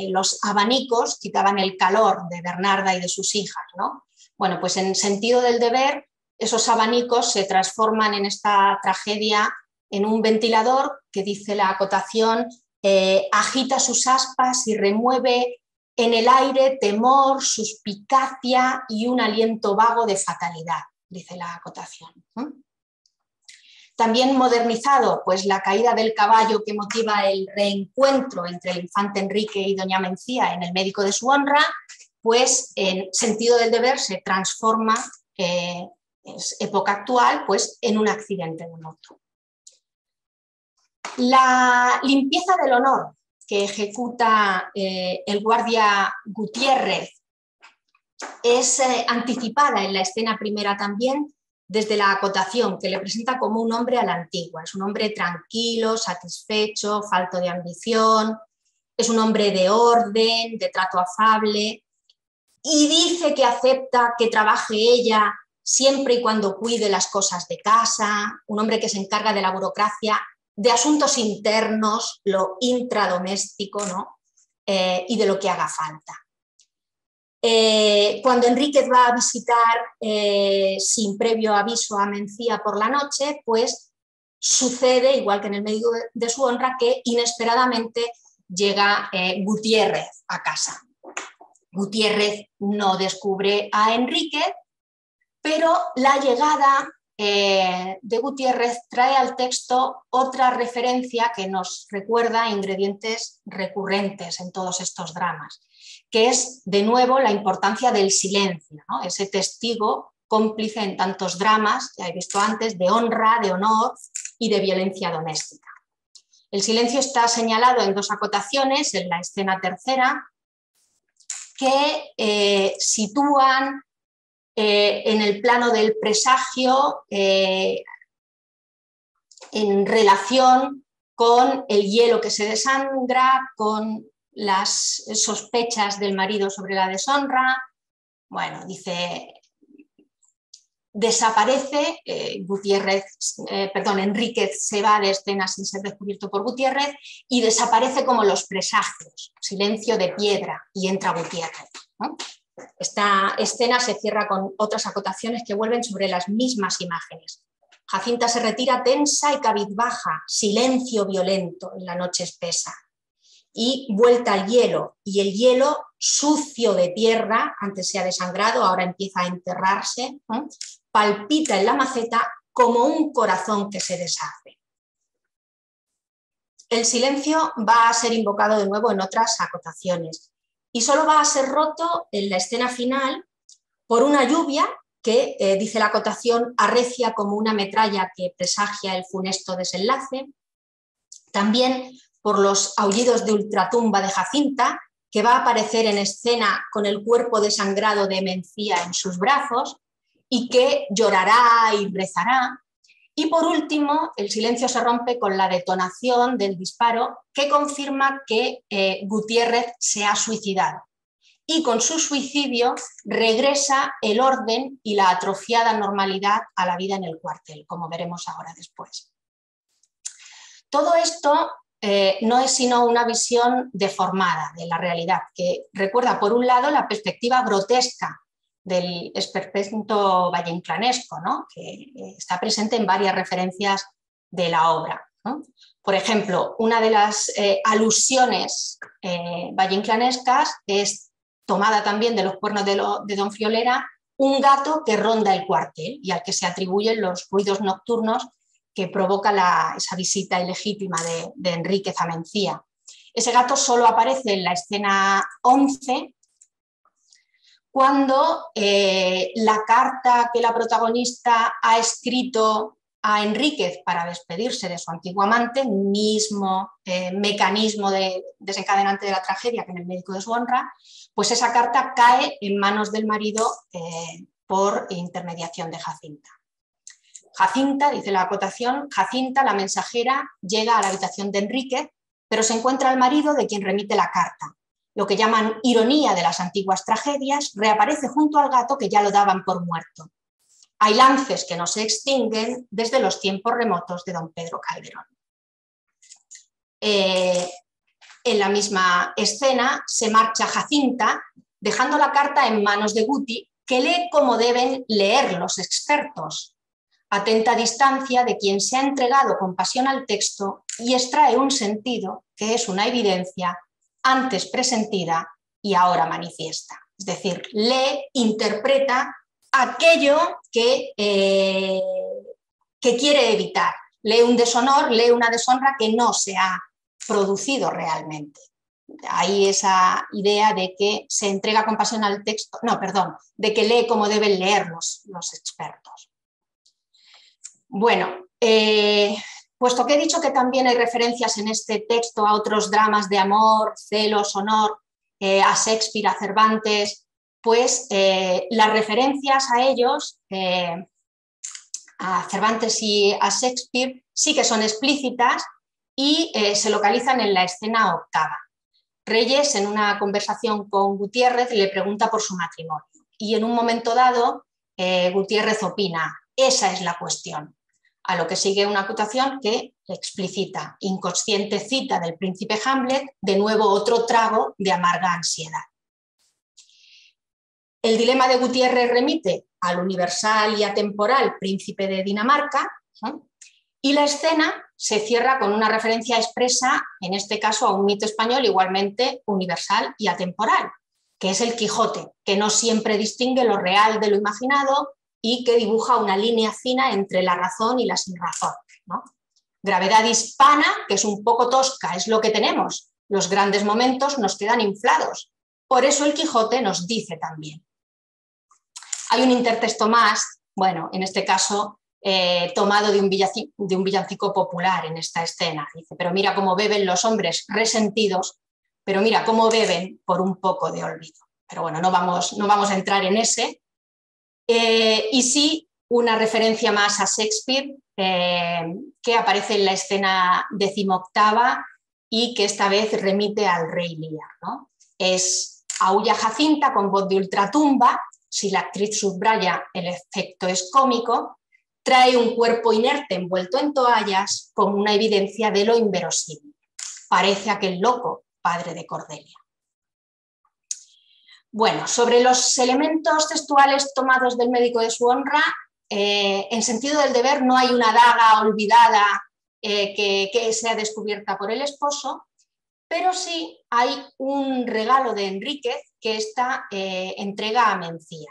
B: los abanicos quitaban el calor de Bernarda y de sus hijas, ¿no? Bueno, pues en Sentido del Deber esos abanicos se transforman en esta tragedia en un ventilador que, dice la acotación, agita sus aspas y remueve en el aire temor, suspicacia y un aliento vago de fatalidad, dice la acotación. También modernizado, pues la caída del caballo que motiva el reencuentro entre el infante Enrique y doña Mencía en El médico de su honra, pues en Sentido del deber se transforma, es época actual, pues en un accidente de moto. La limpieza del honor que ejecuta el guardia Gutiérrez es anticipada en la escena primera también desde la acotación, que le presenta como un hombre a la antigua. Es un hombre tranquilo, satisfecho, falto de ambición, es un hombre de orden, de trato afable, y dice que acepta que trabaje ella siempre y cuando cuide las cosas de casa, un hombre que se encarga de la burocracia, de asuntos internos, lo intradoméstico, ¿no? Y de lo que haga falta. Cuando Enríquez va a visitar sin previo aviso a Mencía por la noche, pues sucede, igual que en El médico de su honra, que inesperadamente llega Gutiérrez a casa. Gutiérrez no descubre a Enríquez, pero la llegada de Gutiérrez trae al texto otra referencia que nos recuerda ingredientes recurrentes en todos estos dramas, que es, de nuevo, la importancia del silencio, ¿no? Ese testigo cómplice en tantos dramas, ya he visto antes, de honra, de honor y de violencia doméstica. El silencio está señalado en dos acotaciones, en la escena tercera, que sitúan en el plano del presagio en relación con el hielo que se desangra, con las sospechas del marido sobre la deshonra. Bueno, dice, desaparece, Enríquez se va de escena sin ser descubierto por Gutiérrez y desaparece como los presagios, silencio de piedra, y entra Gutiérrez, ¿no? Esta escena se cierra con otras acotaciones que vuelven sobre las mismas imágenes. Jacinta se retira tensa y cabizbaja, silencio violento en la noche espesa. Y vuelta al hielo, y el hielo sucio de tierra, antes se ha desangrado, ahora empieza a enterrarse, ¿no? Palpita en la maceta como un corazón que se deshace. El silencio va a ser invocado de nuevo en otras acotaciones y solo va a ser roto en la escena final por una lluvia que, dice la acotación, arrecia como una metralla que presagia el funesto desenlace. También por los aullidos de ultratumba de Jacinta, que va a aparecer en escena con el cuerpo desangrado de Mencía en sus brazos y que llorará y rezará. Y por último, el silencio se rompe con la detonación del disparo que confirma que Gutiérrez se ha suicidado. Y con su suicidio regresa el orden y la atrofiada normalidad a la vida en el cuartel, como veremos ahora después. Todo esto no es sino una visión deformada de la realidad, que recuerda, por un lado, la perspectiva grotesca del esperpento valleinclanesco, ¿no? Que está presente en varias referencias de la obra, ¿no? Por ejemplo, una de las alusiones valleinclanescas es tomada también de Los cuernos de Don Friolera, un gato que ronda el cuartel y al que se atribuyen los ruidos nocturnos que provoca esa visita ilegítima de Enríquez a Mencía. Ese gato solo aparece en la escena 11, cuando la carta que la protagonista ha escrito a Enríquez para despedirse de su antiguo amante, mismo mecanismo desencadenante de la tragedia que en El médico de su honra, pues esa carta cae en manos del marido por intermediación de Jacinta. Jacinta, dice la acotación, Jacinta, la mensajera, llega a la habitación de Enríquez, pero se encuentra al marido de quien remite la carta. Lo que llaman ironía de las antiguas tragedias, reaparece junto al gato que ya lo daban por muerto. Hay lances que no se extinguen desde los tiempos remotos de don Pedro Calderón. En la misma escena se marcha Jacinta, dejando la carta en manos de Guti, que lee como deben leer los expertos, atenta distancia de quien se ha entregado con pasión al texto y extrae un sentido que es una evidencia antes presentida y ahora manifiesta. Es decir, lee, interpreta aquello que quiere evitar. Lee un deshonor, lee una deshonra que no se ha producido realmente. Hay esa idea de que se entrega con pasión al texto, no, perdón, de que lee como deben leer los expertos. Bueno, puesto que he dicho que también hay referencias en este texto a otros dramas de amor, celos, honor, a Shakespeare, a Cervantes, pues las referencias a ellos, a Cervantes y a Shakespeare, sí que son explícitas y se localizan en la escena octava. Reyes, en una conversación con Gutiérrez, le pregunta por su matrimonio y en un momento dado Gutiérrez opina, esa es la cuestión, a lo que sigue una acotación que explicita, inconsciente cita del príncipe Hamlet, de nuevo otro trago de amarga ansiedad. El dilema de Gutiérrez remite al universal y atemporal príncipe de Dinamarca, ¿no? Y la escena se cierra con una referencia expresa, en este caso a un mito español igualmente universal y atemporal, que es el Quijote, que no siempre distingue lo real de lo imaginado y que dibuja una línea fina entre la razón y la sinrazón, ¿no? Gravedad hispana, que es un poco tosca, es lo que tenemos. Los grandes momentos nos quedan inflados. Por eso el Quijote nos dice también. Hay un intertexto más, bueno, en este caso tomado de un villancico popular en esta escena. Dice, pero mira cómo beben los hombres resentidos, pero mira cómo beben por un poco de olvido. Pero bueno, no vamos a entrar en ese. Y sí, una referencia más a Shakespeare, que aparece en la escena 18ª y que esta vez remite al rey Lear, ¿no? Es Aúlla Jacinta con voz de ultratumba, si la actriz subraya el efecto es cómico, trae un cuerpo inerte envuelto en toallas como una evidencia de lo inverosímil. Parece aquel loco padre de Cordelia. Bueno, sobre los elementos textuales tomados del Médico de su honra, en sentido del deber no hay una daga olvidada que sea descubierta por el esposo, pero sí hay un regalo de Enríquez que ésta entrega a Mencía.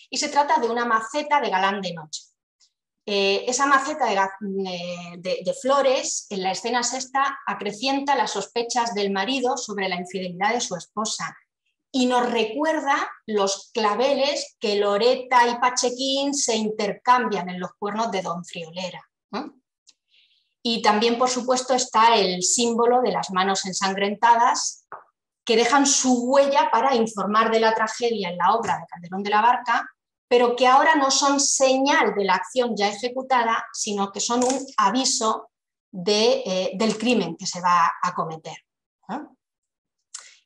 B: Y se trata de una maceta de galán de noche. Esa maceta de flores, en la escena sexta, acrecienta las sospechas del marido sobre la infidelidad de su esposa y nos recuerda los claveles que Loreta y Pachequín se intercambian en los cuernos de Don Friolera. Y también, por supuesto, está el símbolo de las manos ensangrentadas que dejan su huella para informar de la tragedia en la obra de Calderón de la Barca, pero que ahora no son señal de la acción ya ejecutada, sino que son un aviso del crimen que se va a cometer.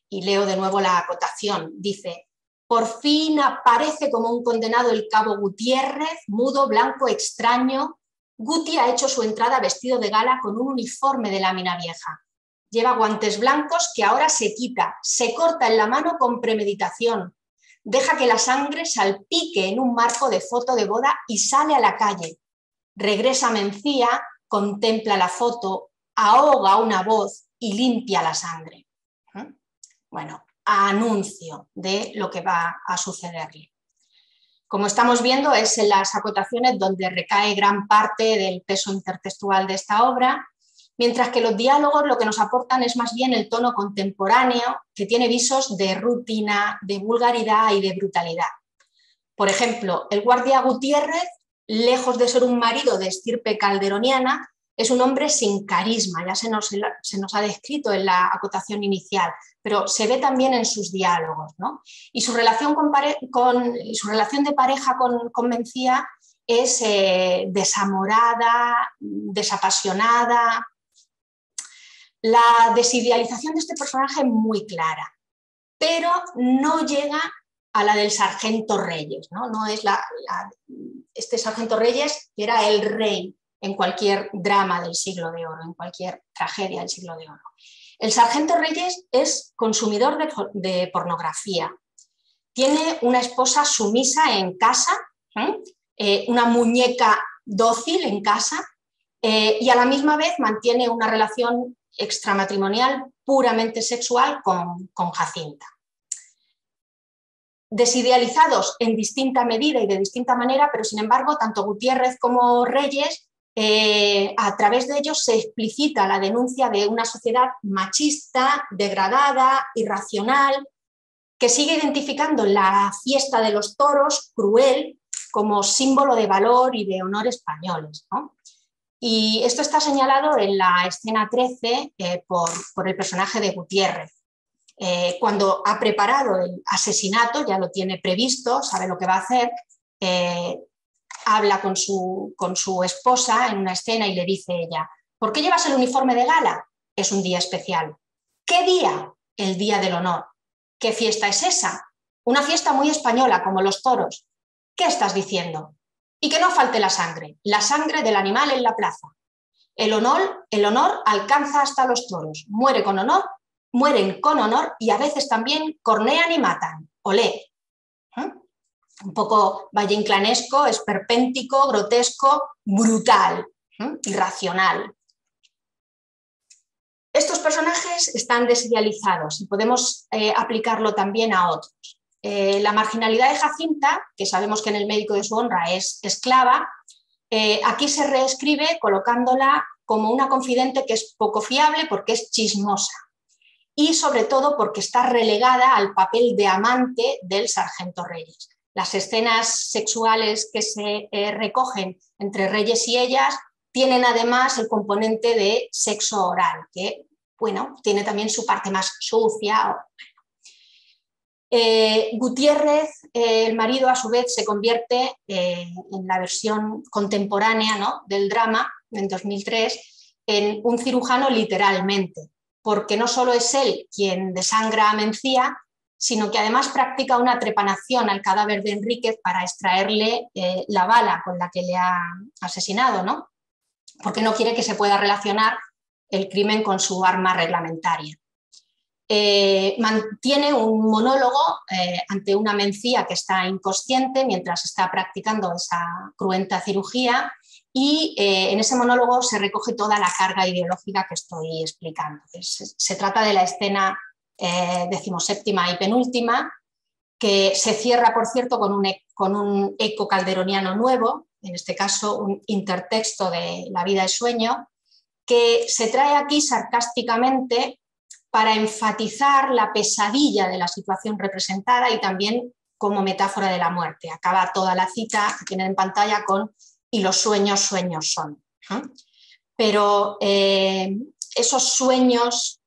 B: Y leo de nuevo la acotación. Dice, por fin aparece como un condenado el cabo Gutiérrez, mudo, blanco, extraño. Guti ha hecho su entrada vestido de gala con un uniforme de lámina vieja. Lleva guantes blancos que ahora se quita, se corta en la mano con premeditación, deja que la sangre salpique en un marco de foto de boda y sale a la calle. Regresa a Mencía, contempla la foto, ahoga una voz y limpia la sangre. Bueno, anuncio de lo que va a sucederle. Como estamos viendo, es en las acotaciones donde recae gran parte del peso intertextual de esta obra, mientras que los diálogos lo que nos aportan es más bien el tono contemporáneo que tiene visos de rutina, de vulgaridad y de brutalidad. Por ejemplo, el guardia Gutiérrez, lejos de ser un marido de estirpe calderoniana, es un hombre sin carisma, ya se nos ha descrito en la acotación inicial, pero se ve también en sus diálogos, ¿no? Y su relación, su relación de pareja con Mencía es desamorada, desapasionada. La desidealización de este personaje es muy clara, pero no llega a la del sargento Reyes, ¿no? No es este sargento Reyes que era el rey en cualquier drama del siglo de oro, en cualquier tragedia del siglo de oro. El sargento Reyes es consumidor de pornografía, tiene una esposa sumisa en casa, una muñeca dócil en casa, y a la misma vez mantiene una relación extramatrimonial puramente sexual con Jacinta. Desidealizados en distinta medida y de distinta manera, pero sin embargo, tanto Gutiérrez como Reyes, a través de ellos se explicita la denuncia de una sociedad machista, degradada, irracional, que sigue identificando la fiesta de los toros, cruel, como símbolo de valor y de honor españoles, ¿no? Y esto está señalado en la escena 13 por el personaje de Gutiérrez. Cuando ha preparado el asesinato, ya lo tiene previsto, sabe lo que va a hacer, habla con su esposa en una escena y le dice ella: ¿por qué llevas el uniforme de gala? Es un día especial. ¿Qué día? El día del honor. ¿Qué fiesta es esa? Una fiesta muy española, como los toros. ¿Qué estás diciendo? Y que no falte la sangre del animal en la plaza. El honor alcanza hasta los toros, mueren con honor y a veces también cornean y matan. Olé. Un poco valle-inclanesco, esperpéntico, grotesco, brutal, irracional. Estos personajes están desidealizados y podemos aplicarlo también a otros. La marginalidad de Jacinta, que sabemos que en el Médico de su honra es esclava, aquí se reescribe colocándola como una confidente que es poco fiable porque es chismosa y sobre todo porque está relegada al papel de amante del sargento Reyes. Las escenas sexuales que se recogen entre Reyes y ellas tienen además el componente de sexo oral, que bueno, tiene también su parte más sucia. Gutiérrez, el marido, a su vez se convierte en la versión contemporánea, ¿no?, del drama, en 2003, en un cirujano literalmente, porque no solo es él quien desangra a Mencía, sino que además practica una trepanación al cadáver de Enríquez para extraerle la bala con la que le ha asesinado, ¿no?, porque no quiere que se pueda relacionar el crimen con su arma reglamentaria. Mantiene un monólogo ante una Mencía que está inconsciente mientras está practicando esa cruenta cirugía y en ese monólogo se recoge toda la carga ideológica que estoy explicando. Se trata de la escena 17ª y penúltima, que se cierra, por cierto, con un eco calderoniano nuevo, en este caso un intertexto de La vida es sueño, que se trae aquí sarcásticamente para enfatizar la pesadilla de la situación representada y también como metáfora de la muerte. Acaba toda la cita que tienen en pantalla con "y los sueños, sueños son". Pero esos sueños,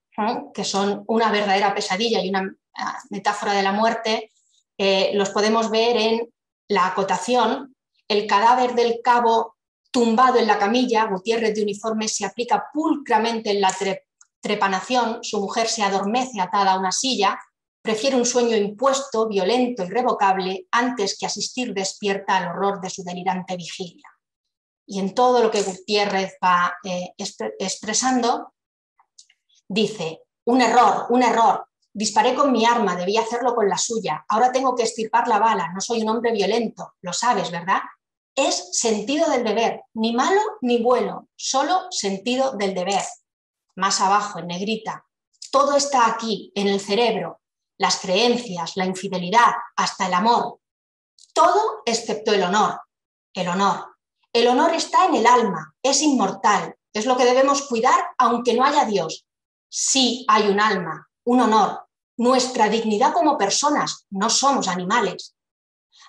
B: que son una verdadera pesadilla y una metáfora de la muerte, los podemos ver en la acotación. El cadáver del cabo tumbado en la camilla, Gutiérrez de uniforme se aplica pulcramente en la trepanación, su mujer se adormece atada a una silla, prefiere un sueño impuesto, violento, irrevocable, antes que asistir despierta al horror de su delirante vigilia. Y en todo lo que Gutiérrez va expresando, dice: un error, disparé con mi arma, debí hacerlo con la suya, ahora tengo que extirpar la bala, no soy un hombre violento, lo sabes, ¿verdad? Es sentido del deber, ni malo ni bueno, solo sentido del deber. Más abajo, en negrita, todo está aquí, en el cerebro, las creencias, la infidelidad, hasta el amor, todo excepto el honor. El honor. El honor está en el alma, es inmortal, es lo que debemos cuidar aunque no haya Dios. Sí hay un alma, un honor, nuestra dignidad como personas, no somos animales.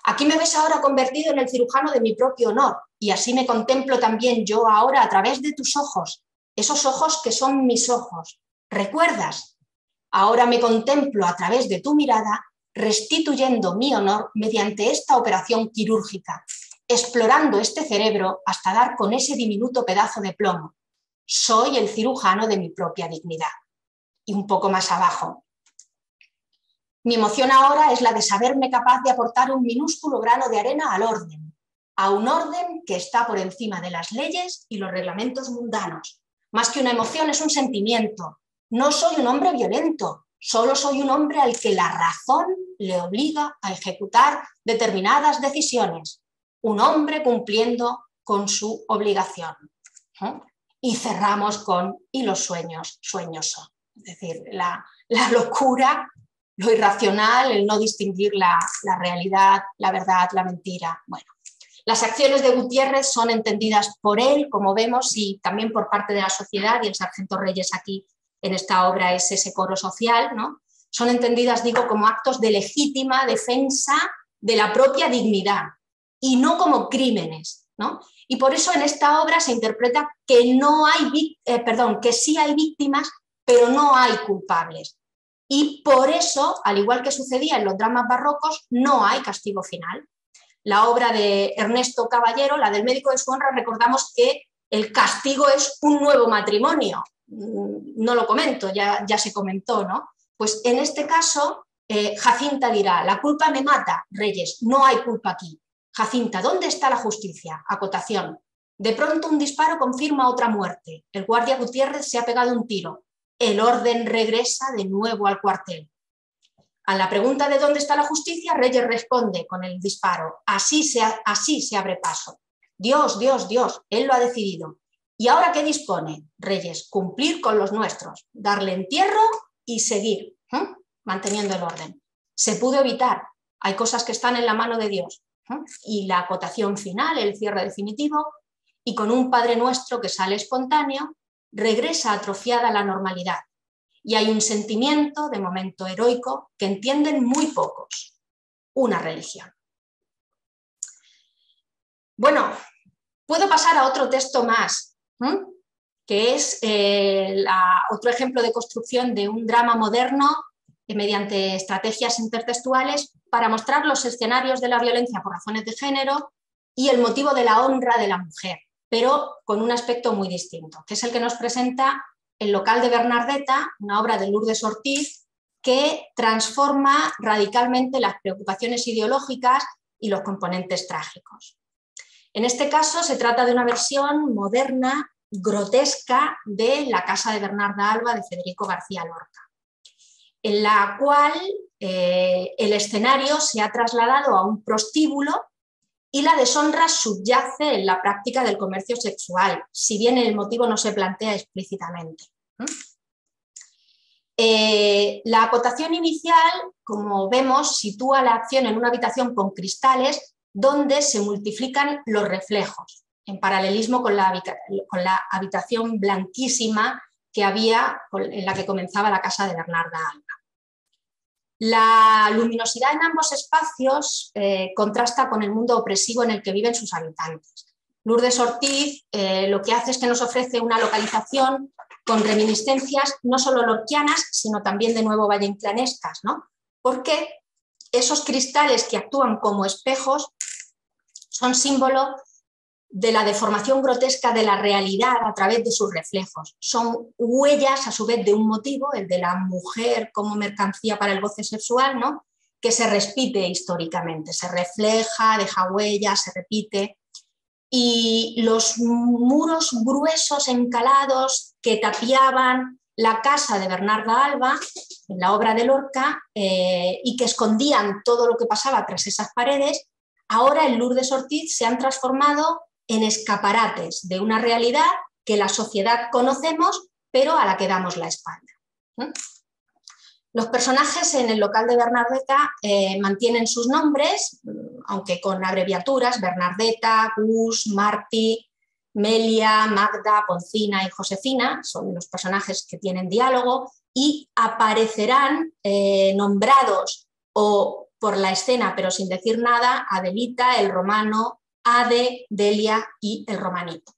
B: Aquí me ves ahora convertido en el cirujano de mi propio honor y así me contemplo también yo ahora a través de tus ojos, esos ojos que son mis ojos. ¿Recuerdas? Ahora me contemplo a través de tu mirada, restituyendo mi honor mediante esta operación quirúrgica, explorando este cerebro hasta dar con ese diminuto pedazo de plomo. Soy el cirujano de mi propia dignidad. Y un poco más abajo. Mi emoción ahora es la de saberme capaz de aportar un minúsculo grano de arena al orden, a un orden que está por encima de las leyes y los reglamentos mundanos. Más que una emoción es un sentimiento. No soy un hombre violento, Solo soy un hombre al que la razón le obliga a ejecutar determinadas decisiones. Un hombre cumpliendo con su obligación. Y cerramos con, y los sueños, sueños son. Es decir, la locura, lo irracional, el no distinguir la realidad, la verdad, la mentira. Bueno, las acciones de Gutiérrez son entendidas por él, como vemos, y también por parte de la sociedad, y el sargento Reyes aquí en esta obra es ese coro social, ¿no? Son entendidas, digo, como actos de legítima defensa de la propia dignidad y no como crímenes, ¿no? Y por eso en esta obra se interpreta que no hay, que sí hay víctimas, pero no hay culpables. Y por eso, al igual que sucedía en los dramas barrocos, no hay castigo final. La obra de Ernesto Caballero, la del médico de su honra, recordamos que el castigo es un nuevo matrimonio. No lo comento, ya se comentó, ¿no? Pues en este caso, Jacinta dirá, la culpa me mata, Reyes, no hay culpa aquí. Jacinta, ¿dónde está la justicia? Acotación. De pronto un disparo confirma otra muerte. El guardia Gutiérrez se ha pegado un tiro. El orden regresa de nuevo al cuartel. A la pregunta de dónde está la justicia, Reyes responde con el disparo. Así se abre paso. Dios, Dios, Dios, él lo ha decidido. ¿Y ahora qué dispone, Reyes? Cumplir con los nuestros, darle entierro y seguir, manteniendo el orden. Se pudo evitar, hay cosas que están en la mano de Dios. Y la acotación final, el cierre definitivo, y con un Padre Nuestro que sale espontáneo, regresa atrofiada la normalidad. Y hay un sentimiento de momento heroico que entienden muy pocos, una religión. Bueno, puedo pasar a otro texto más, que es otro ejemplo de construcción de un drama moderno mediante estrategias intertextuales para mostrar los escenarios de la violencia por razones de género y el motivo de la honra de la mujer, pero con un aspecto muy distinto, que es el que nos presenta El local de Bernardeta, una obra de Lourdes Ortiz, que transforma radicalmente las preocupaciones ideológicas y los componentes trágicos. En este caso se trata de una versión moderna, grotesca, de La casa de Bernarda Alba de Federico García Lorca, en la cual el escenario se ha trasladado a un prostíbulo y la deshonra subyace en la práctica del comercio sexual, si bien el motivo no se plantea explícitamente. La acotación inicial, como vemos, sitúa la acción en una habitación con cristales donde se multiplican los reflejos, en paralelismo con la habitación blanquísima que había, en la que comenzaba la casa de Bernarda Alba. La luminosidad en ambos espacios contrasta con el mundo opresivo en el que viven sus habitantes. Lourdes Ortiz lo que hace es que nos ofrece una localización con reminiscencias no solo lorquianas, sino también de nuevo valleinclanescas, ¿no? Porque esos cristales que actúan como espejos son símbolo de la deformación grotesca de la realidad a través de sus reflejos. Son huellas, a su vez, de un motivo, el de la mujer como mercancía para el goce sexual, ¿no? Que se repite históricamente, se refleja, deja huellas, se repite. Y los muros gruesos encalados que tapiaban la casa de Bernarda Alba, en la obra de Lorca, y que escondían todo lo que pasaba tras esas paredes, ahora en Lourdes Ortiz se han transformado en escaparates de una realidad que la sociedad conocemos, pero a la que damos la espalda. Los personajes en el local de Bernardeta mantienen sus nombres, aunque con abreviaturas: Bernardeta, Gus, Martí, Melia, Magda, Poncina y Josefina, son los personajes que tienen diálogo y aparecerán nombrados o por la escena, pero sin decir nada, Adelita, el romano, Ade, Delia y el romanito.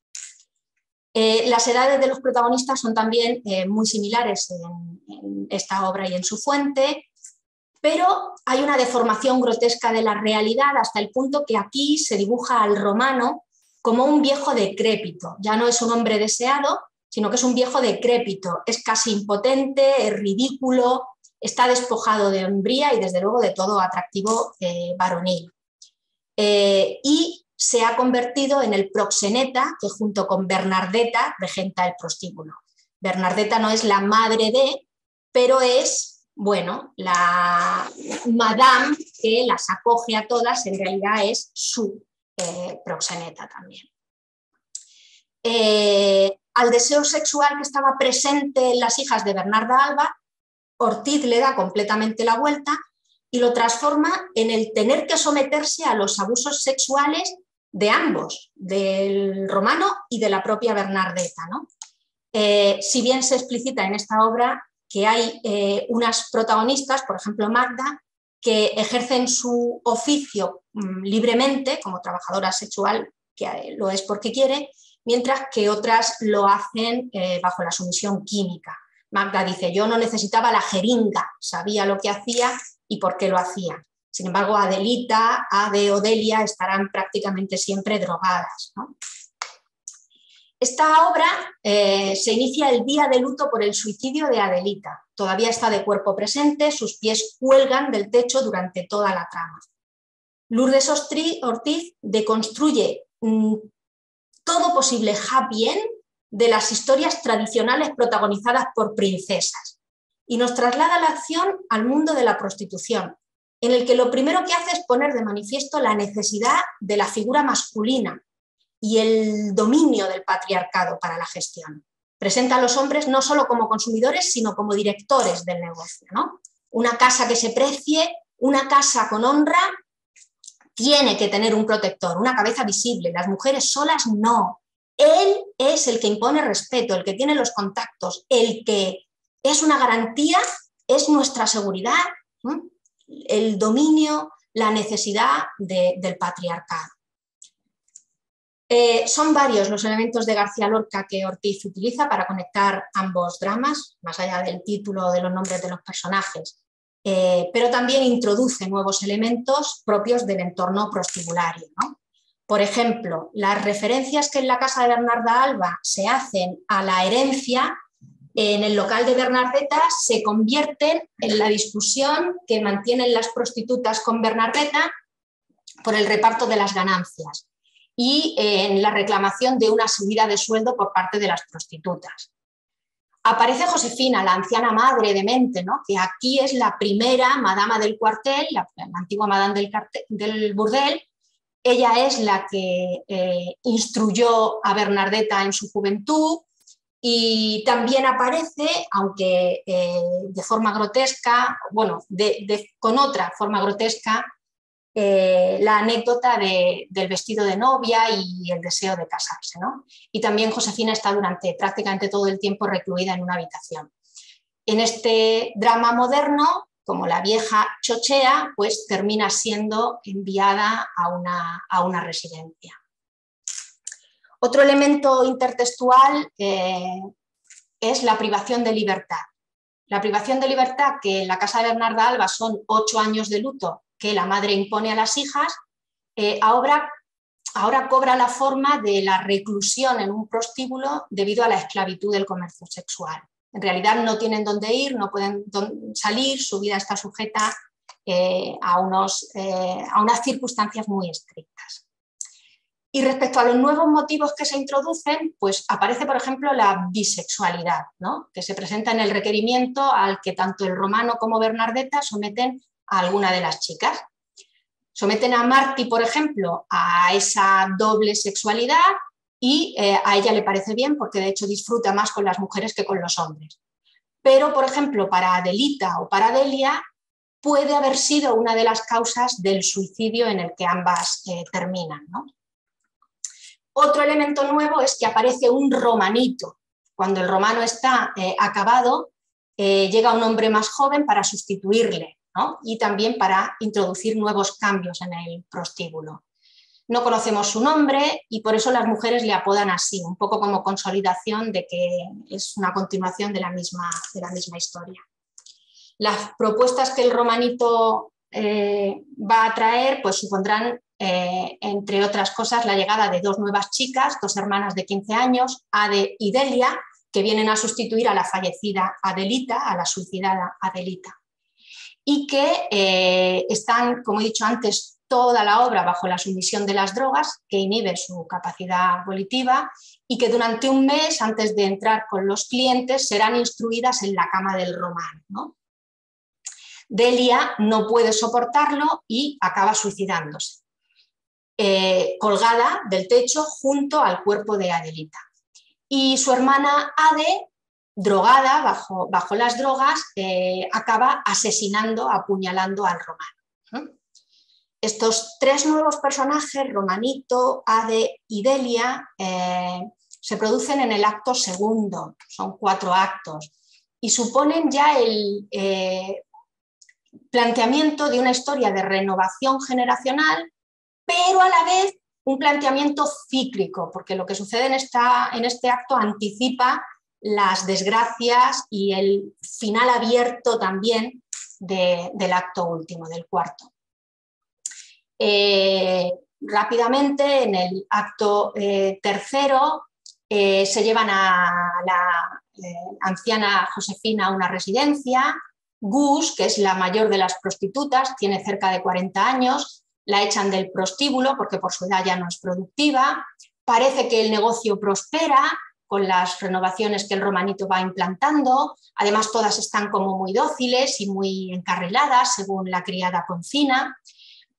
B: Las edades de los protagonistas son también muy similares en esta obra y en su fuente, pero hay una deformación grotesca de la realidad hasta el punto que aquí se dibuja al romano como un viejo decrépito. Ya no es un hombre deseado, sino que es un viejo decrépito, es casi impotente, es ridículo, está despojado de hombría y desde luego de todo atractivo varonil. Y se ha convertido en el proxeneta que junto con Bernardeta regenta el prostíbulo. Bernardeta no es la madre de, pero es Bueno, la madame que las acoge a todas en realidad es su proxeneta también. Al deseo sexual que estaba presente en las hijas de Bernarda Alba, Ortiz le da completamente la vuelta y lo transforma en el tener que someterse a los abusos sexuales de ambos, del romano y de la propia Bernardeta, ¿no? Si bien se explicita en esta obra que hay unas protagonistas, por ejemplo Magda, que ejercen su oficio libremente como trabajadora sexual, que lo es porque quiere, mientras que otras lo hacen bajo la sumisión química. Magda dice, yo no necesitaba la jeringa, sabía lo que hacía y por qué lo hacía. Sin embargo, Adelita, Ade o Delia estarán prácticamente siempre drogadas, ¿no? Esta obra se inicia el día de luto por el suicidio de Adelita. Todavía está de cuerpo presente, sus pies cuelgan del techo durante toda la trama. Lourdes Ortiz deconstruye todo posible happy end de las historias tradicionales protagonizadas por princesas y nos traslada la acción al mundo de la prostitución, en el que lo primero que hace es poner de manifiesto la necesidad de la figura masculina y el dominio del patriarcado para la gestión. Presenta a los hombres no solo como consumidores, sino como directores del negocio, ¿no? Una casa que se precie, una casa con honra, tiene que tener un protector, una cabeza visible. Las mujeres solas no. Él es el que impone respeto, el que tiene los contactos, el que es una garantía, es nuestra seguridad, ¿sí? El dominio, la necesidad del patriarcado. Son varios los elementos de García Lorca que Ortiz utiliza para conectar ambos dramas, más allá del título o de los nombres de los personajes, pero también introduce nuevos elementos propios del entorno prostibulario, ¿no? Por ejemplo, las referencias que en la casa de Bernarda Alba se hacen a la herencia, en el local de Bernardeta se convierten en la discusión que mantienen las prostitutas con Bernardeta por el reparto de las ganancias y en la reclamación de una subida de sueldo por parte de las prostitutas. Aparece Josefina, la anciana madre demente, ¿no? Que aquí es la primera madama del cuartel, la antigua madame del burdel. Ella es la que instruyó a Bernardeta en su juventud y también aparece, aunque de forma grotesca, bueno, con otra forma grotesca, la anécdota del vestido de novia y el deseo de casarse, ¿no? Y también Josefina está durante prácticamente todo el tiempo recluida en una habitación. En este drama moderno, como la vieja chochea, pues termina siendo enviada a una residencia. Otro elemento intertextual es la privación de libertad. La privación de libertad, que en la casa de Bernarda Alba son 8 años de luto que la madre impone a las hijas, ahora cobra la forma de la reclusión en un prostíbulo debido a la esclavitud del comercio sexual. En realidad no tienen dónde ir, no pueden salir, su vida está sujeta a unas circunstancias muy estrictas. Y respecto a los nuevos motivos que se introducen, pues aparece, por ejemplo, la bisexualidad, ¿no? Que se presenta en el requerimiento al que tanto el romano como Bernardeta someten a alguna de las chicas. Someten a Marti, por ejemplo, a esa doble sexualidad y a ella le parece bien porque de hecho disfruta más con las mujeres que con los hombres. Pero, por ejemplo, para Adelita o para Delia puede haber sido una de las causas del suicidio en el que ambas terminan, ¿no? Otro elemento nuevo es que aparece un romanito. Cuando el romano está acabado, llega un hombre más joven para sustituirle, ¿no? Y también para introducir nuevos cambios en el prostíbulo. No conocemos su nombre y por eso las mujeres le apodan así, un poco como consolidación de que es una continuación de la misma historia. Las propuestas que el romanito va a traer pues supondrán, entre otras cosas, la llegada de 2 nuevas chicas, 2 hermanas de 15 años, Ade y Delia, que vienen a sustituir a la fallecida Adelita, a la suicidada Adelita. Y que están, como he dicho antes, toda la obra bajo la sumisión de las drogas, que inhibe su capacidad volitiva, y que durante un mes, antes de entrar con los clientes, serán instruidas en la cama del romano, ¿no? Delia no puede soportarlo y acaba suicidándose, colgada del techo junto al cuerpo de Adelita. Y su hermana Ade, drogada, bajo las drogas, acaba asesinando, apuñalando al romano. Estos tres nuevos personajes, Romanito, Ade y Delia, se producen en el acto segundo, son 4 actos, y suponen ya el planteamiento de una historia de renovación generacional, pero a la vez un planteamiento cíclico, porque lo que sucede en este acto anticipa las desgracias y el final abierto también del acto último, del cuarto. Rápidamente, en el acto tercero, se llevan a la anciana Josefina a una residencia. Gus, que es la mayor de las prostitutas, tiene cerca de 40 años, la echan del prostíbulo porque por su edad ya no es productiva. Parece que el negocio prospera con las renovaciones que el romanito va implantando. Además, todas están como muy dóciles y muy encarriladas, según la criada Concina.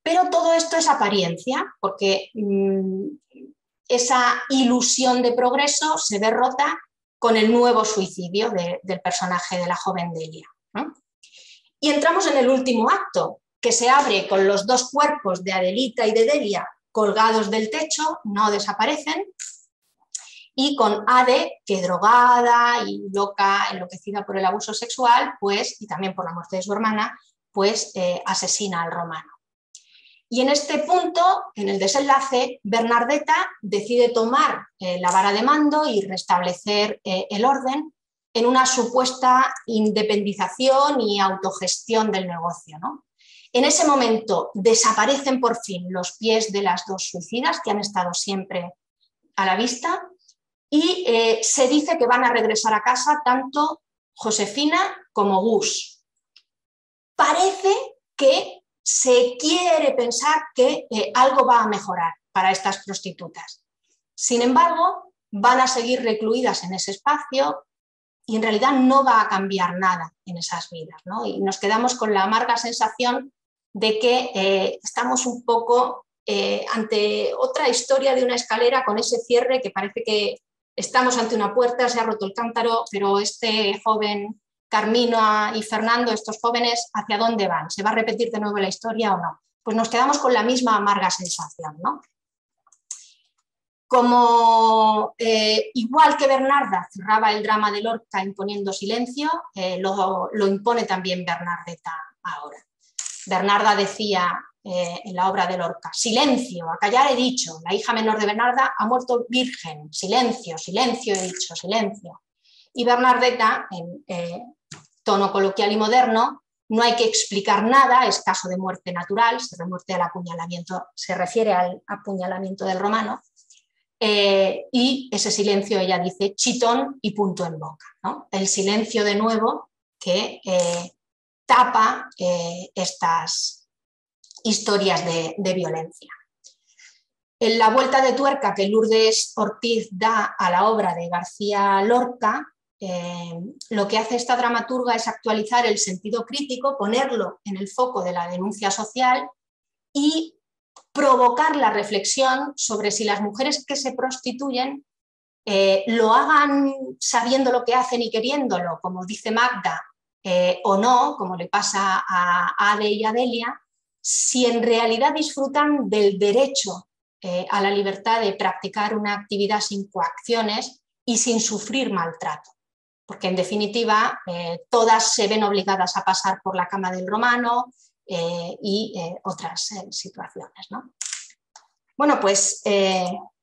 B: Pero todo esto es apariencia, porque esa ilusión de progreso se ve rota con el nuevo suicidio del personaje de la joven Delia, ¿no? Y entramos en el último acto, que se abre con los 2 cuerpos de Adelita y de Delia colgados del techo, no desaparecen, y con Ade, que drogada y loca, enloquecida por el abuso sexual, pues, y también por la muerte de su hermana, pues asesina al romano. Y en este punto, en el desenlace, Bernardeta decide tomar la vara de mando y restablecer el orden en una supuesta independización y autogestión del negocio, ¿no? En ese momento desaparecen por fin los pies de las 2 suicidas que han estado siempre a la vista y se dice que van a regresar a casa tanto Josefina como Gus. Parece que se quiere pensar que algo va a mejorar para estas prostitutas. Sin embargo, van a seguir recluidas en ese espacio y en realidad no va a cambiar nada en esas vidas, ¿no? Y nos quedamos con la amarga sensación de que estamos un poco ante otra historia de una escalera con ese cierre que parece que estamos ante una puerta, se ha roto el cántaro, pero este joven Carmina y Fernando, estos jóvenes, ¿hacia dónde van? ¿Se va a repetir de nuevo la historia o no? Pues nos quedamos con la misma amarga sensación, ¿no? Como igual que Bernarda cerraba el drama de Lorca imponiendo silencio, lo impone también Bernardeta ahora. Bernarda decía en la obra de Lorca: silencio, a callar he dicho, la hija menor de Bernarda ha muerto virgen, silencio, silencio he dicho, silencio. Y Bernardeta, en tono coloquial y moderno, no hay que explicar nada, es caso de muerte natural, se refiere al apuñalamiento del romano, y ese silencio, ella dice, chitón y punto en boca, ¿no? El silencio de nuevo que tapa estas historias de violencia. En la vuelta de tuerca que Lourdes Ortiz da a la obra de García Lorca, lo que hace esta dramaturga es actualizar el sentido crítico, ponerlo en el foco de la denuncia social y provocar la reflexión sobre si las mujeres que se prostituyen lo hagan sabiendo lo que hacen y queriéndolo, como dice Magda, o no, como le pasa a Ade y a Delia, si en realidad disfrutan del derecho a la libertad de practicar una actividad sin coacciones y sin sufrir maltrato. Porque en definitiva todas se ven obligadas a pasar por la cama del romano y otras situaciones, ¿no? Bueno, pues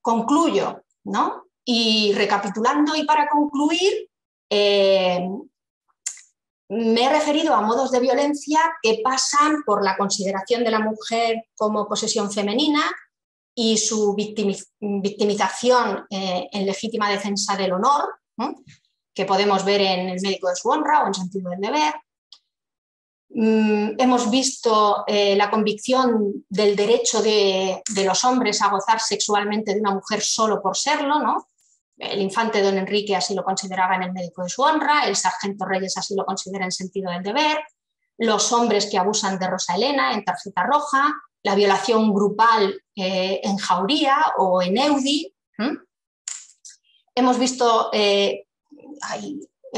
B: concluyo, ¿no? Y recapitulando y para concluir, me he referido a modos de violencia que pasan por la consideración de la mujer como posesión femenina y su victimización en legítima defensa del honor, ¿no?, que podemos ver en El médico de su honra o en Sentido del deber. Hemos visto la convicción del derecho de los hombres a gozar sexualmente de una mujer solo por serlo, ¿no? El infante don Enrique así lo consideraba en El médico de su honra, el sargento Reyes así lo considera en Sentido del deber. los hombres que abusan de Rosa Elena en Tarjeta Roja, la violación grupal en Jauría o en Eudi. Hemos visto, he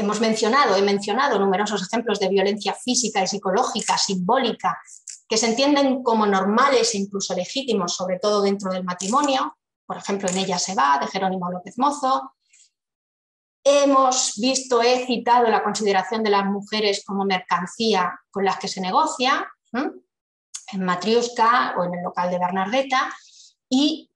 B: mencionado numerosos ejemplos de violencia física y psicológica, simbólica, que se entienden como normales e incluso legítimos, sobre todo dentro del matrimonio. Por ejemplo, en Ella se va, de Jerónimo López Mozo. Hemos visto, he citado la consideración de las mujeres como mercancía con las que se negocia, en Matriuska o en el local de Bernardetta, y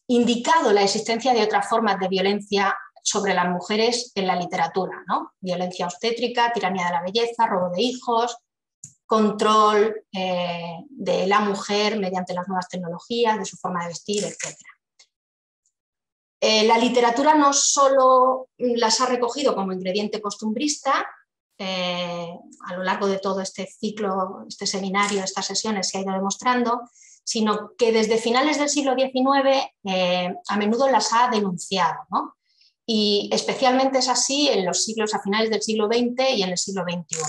B: indicado la existencia de otras formas de violencia sobre las mujeres en la literatura, ¿no? Violencia obstétrica, tiranía de la belleza, robo de hijos, control de la mujer mediante las nuevas tecnologías, de su forma de vestir, etc. La literatura no solo las ha recogido como ingrediente costumbrista, a lo largo de todo este ciclo, este seminario, estas sesiones se ha ido demostrando, sino que desde finales del siglo XIX a menudo las ha denunciado, ¿no? Y especialmente es así en los siglos a finales del siglo XX y en el siglo XXI.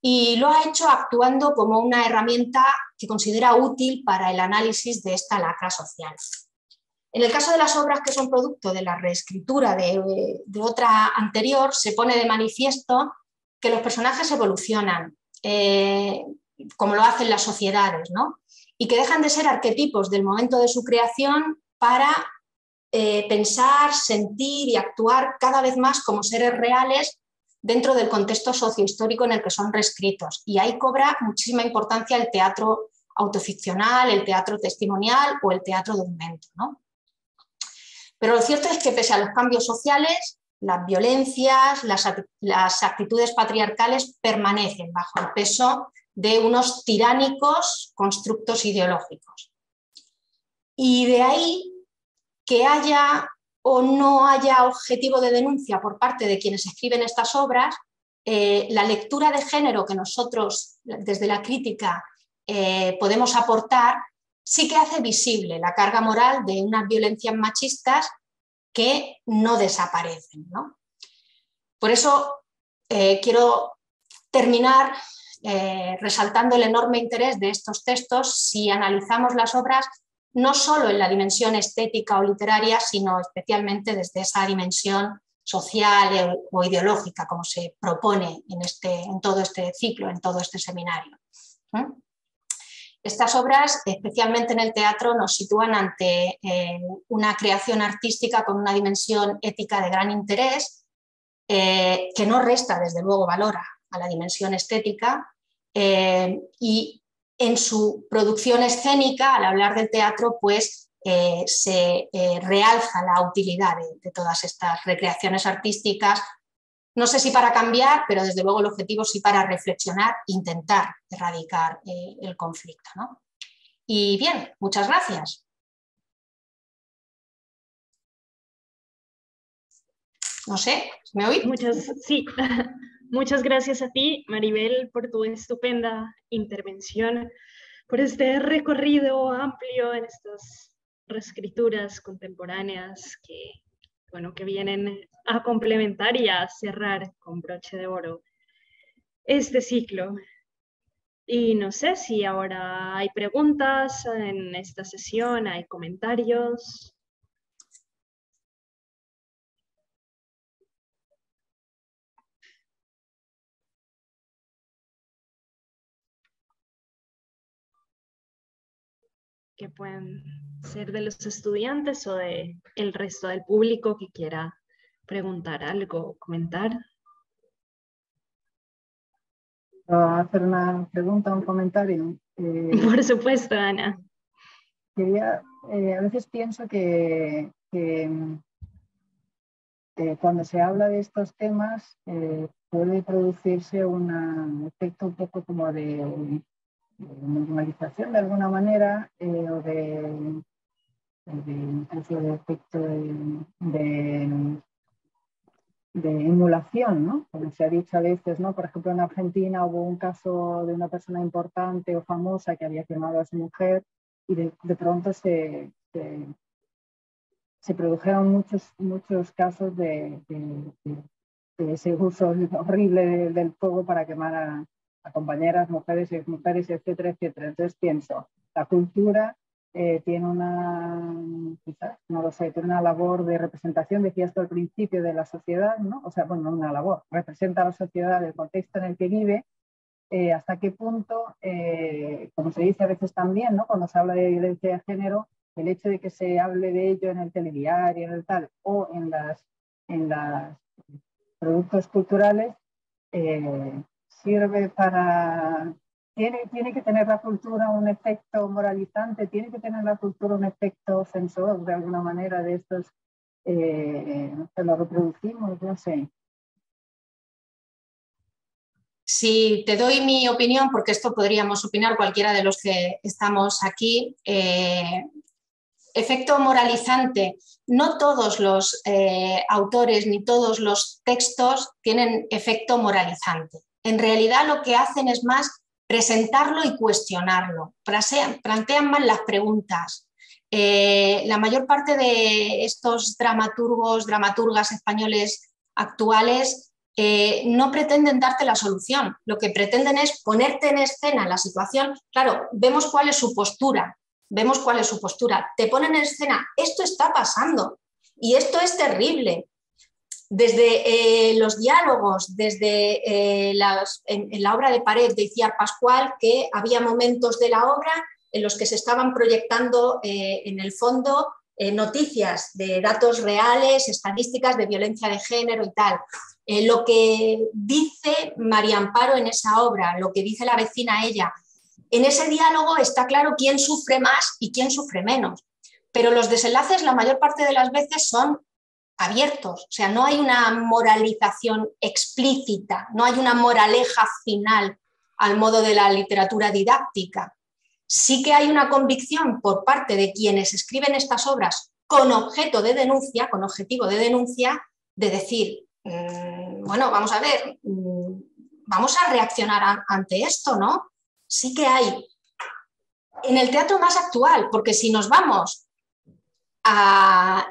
B: Y lo ha hecho actuando como una herramienta que considera útil para el análisis de esta lacra social. En el caso de las obras que son producto de la reescritura de otra anterior, se pone de manifiesto que los personajes evolucionan, como lo hacen las sociedades, ¿no? Y que dejan de ser arquetipos del momento de su creación para pensar, sentir y actuar cada vez más como seres reales dentro del contexto sociohistórico en el que son reescritos. Y ahí cobra muchísima importancia el teatro autoficcional, el teatro testimonial o el teatro documento, ¿no? Pero lo cierto es que pese a los cambios sociales, las violencias, las actitudes patriarcales permanecen bajo el peso de unos tiránicos constructos ideológicos. Y de ahí que haya o no haya objetivo de denuncia por parte de quienes escriben estas obras, la lectura de género que nosotros desde la crítica podemos aportar sí que hace visible la carga moral de unas violencias machistas que no desaparecen, ¿no? Por eso quiero terminar resaltando el enorme interés de estos textos si analizamos las obras no solo en la dimensión estética o literaria, sino especialmente desde esa dimensión social o ideológica, como se propone en todo este ciclo, en todo este seminario. Estas obras, especialmente en el teatro, nos sitúan ante una creación artística con una dimensión ética de gran interés, que no resta, desde luego, valor a la dimensión estética, y en su producción escénica, al hablar del teatro, pues se realza la utilidad de todas estas recreaciones artísticas, no sé si para cambiar, pero desde luego el objetivo sí para reflexionar, intentar erradicar el conflicto, ¿no? Y bien, muchas gracias. No sé, ¿me oí?
A: Sí, muchas gracias a ti, Maribel, por tu estupenda intervención, por este recorrido amplio en estas reescrituras contemporáneas que, bueno, que vienen a complementar y a cerrar con broche de oro este ciclo. Y no sé si ahora hay preguntas en esta sesión, hay comentarios. Que pueden ser de los estudiantes o de el resto del público que quiera preguntar algo, comentar.
C: Hacer una pregunta, un comentario.
A: Por supuesto, Ana.
C: A veces pienso que cuando se habla de estos temas puede producirse un efecto un poco como de normalización de alguna manera o de incluso de efecto de emulación, ¿no? Como se ha dicho a veces, ¿no? Por ejemplo, en Argentina hubo un caso de una persona importante o famosa que había quemado a su mujer y de pronto se produjeron muchos casos de ese uso horrible del fuego para quemar a compañeras, mujeres, exmujeres, etcétera, etcétera. Entonces pienso, la cultura tiene una, quizás, no lo sé, tiene una labor de representación, decías tú al principio, de la sociedad, ¿no? O sea, bueno, una labor, representa a la sociedad, el contexto en el que vive, hasta qué punto, como se dice a veces también, ¿no? Cuando se habla de violencia de género, el hecho de que se hable de ello en el telediario, en el tal, o en las productos culturales, sirve para... Tiene que tener la cultura un efecto moralizante, tiene que tener la cultura un efecto censor de alguna manera de estos que lo reproducimos, no sé.
B: Si te doy mi opinión, porque esto podríamos opinar cualquiera de los que estamos aquí, efecto moralizante, no todos los autores ni todos los textos tienen efecto moralizante. En realidad lo que hacen es más presentarlo y cuestionarlo, plantean mal las preguntas. La mayor parte de estos dramaturgas españoles actuales no pretenden darte la solución, lo que pretenden es ponerte en escena la situación. Claro, vemos cuál es su postura, te ponen en escena, esto está pasando y esto es terrible. Desde los diálogos, desde en la obra de Pared de Iciar Pascual, que había momentos de la obra en los que se estaban proyectando en el fondo noticias de datos reales, estadísticas de violencia de género y tal. Lo que dice María Amparo en esa obra, lo que dice la vecina ella, en ese diálogo está claro quién sufre más y quién sufre menos, pero los desenlaces la mayor parte de las veces son abiertos, o sea, no hay una moralización explícita, no hay una moraleja final al modo de la literatura didáctica. Sí que hay una convicción por parte de quienes escriben estas obras con objeto de denuncia, con objetivo de denuncia, de decir, bueno, vamos a ver, vamos a reaccionar ante esto, ¿no? Sí que hay. En el teatro más actual, porque si nos vamos a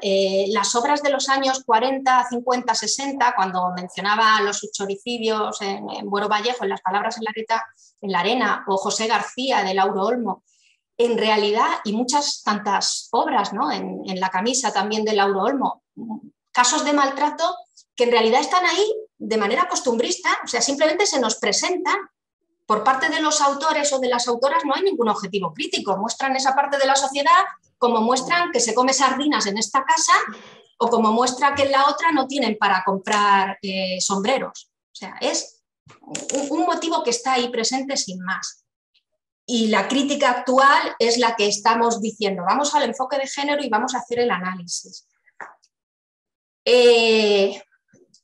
B: las obras de los años 40, 50, 60, cuando mencionaba los choricidios en Buero Vallejo, en Las palabras en la arena, o José García de Lauro Olmo, en realidad, y muchas tantas obras, ¿no? en La camisa también de Lauro Olmo, casos de maltrato que en realidad están ahí de manera costumbrista, o sea, simplemente se nos presentan. Por parte de los autores o de las autoras no hay ningún objetivo crítico, muestran esa parte de la sociedad como muestran que se come sardinas en esta casa o como muestra que en la otra no tienen para comprar sombreros. O sea, es un motivo que está ahí presente sin más. Y la crítica actual es la que estamos diciendo, vamos al enfoque de género y vamos a hacer el análisis.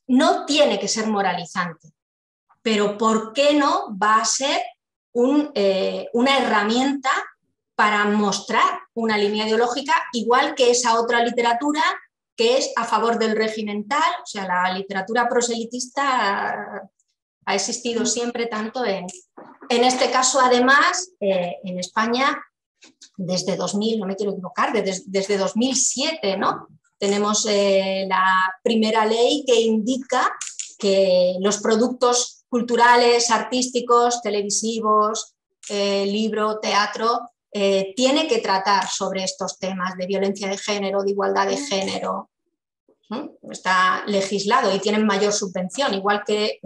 B: No tiene que ser moralizante, pero ¿por qué no va a ser una herramienta para mostrar una línea ideológica, igual que esa otra literatura que es a favor del régimen tal? O sea, la literatura proselitista ha existido siempre tanto en este caso, además, en España, desde 2000, no me quiero equivocar, desde 2007, ¿no? Tenemos la primera ley que indica que los productos culturales, artísticos, televisivos, libro, teatro, tiene que tratar sobre estos temas de violencia de género, de igualdad de género. Está legislado y tienen mayor subvención, igual que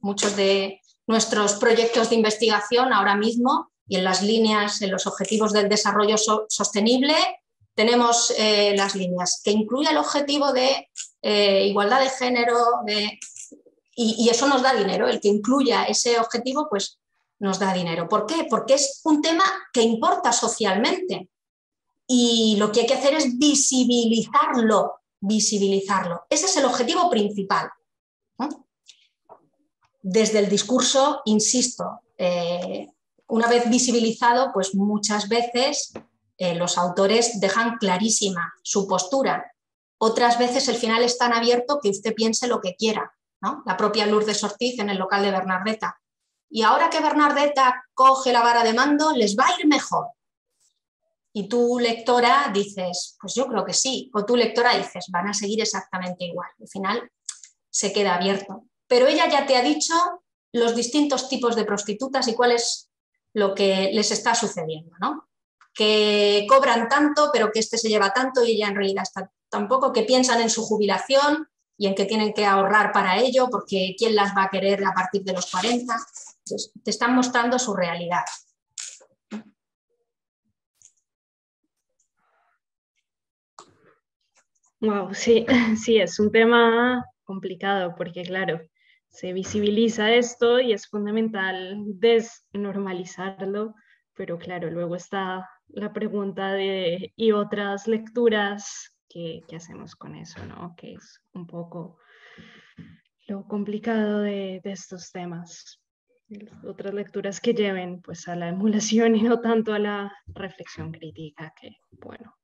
B: muchos de nuestros proyectos de investigación ahora mismo y en las líneas, en los objetivos del desarrollo sostenible, tenemos las líneas que incluye el objetivo de igualdad de género y eso nos da dinero. El que incluya ese objetivo pues nos da dinero. ¿Por qué? Porque es un tema que importa socialmente y lo que hay que hacer es visibilizarlo. Ese es el objetivo principal. Desde el discurso, insisto, una vez visibilizado, pues muchas veces los autores dejan clarísima su postura. Otras veces el final es tan abierto que usted piense lo que quiera, ¿no? La propia Lourdes Ortiz en el local de Bernardeta. Y ahora que Bernardeta coge la vara de mando, les va a ir mejor. Y tú, lectora, dices, pues yo creo que sí. O tú, lectora, dices, van a seguir exactamente igual. Al final, se queda abierto. Pero ella ya te ha dicho los distintos tipos de prostitutas y cuál es lo que les está sucediendo, ¿no? Que cobran tanto, pero que este se lleva tanto y ella en realidad está tampoco, que piensan en su jubilación y en que tienen que ahorrar para ello, porque ¿quién las va a querer a partir de los 40? Entonces, te están mostrando su realidad.
A: Wow, sí, sí, es un tema complicado porque, claro, se visibiliza esto y es fundamental desnormalizarlo, pero claro, luego está la pregunta de, ¿y otras lecturas? ¿Qué hacemos con eso, no? Que es un poco lo complicado de estos temas. Otras lecturas que lleven pues a la emulación y no tanto a la reflexión crítica, que bueno,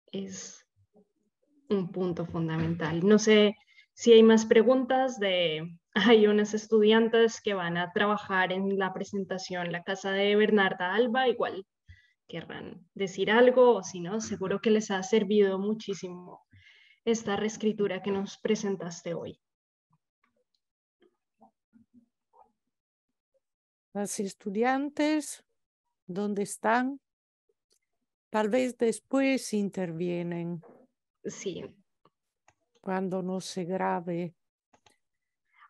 A: es un punto fundamental. No sé si hay más preguntas hay unas estudiantes que van a trabajar en la presentación La Casa de Bernarda Alba, igual querrán decir algo, o si no, seguro que les ha servido muchísimo esta reescritura que nos presentaste hoy.
D: Las estudiantes, ¿dónde están? Tal vez después intervienen.
A: Sí.
D: Cuando no se grabe.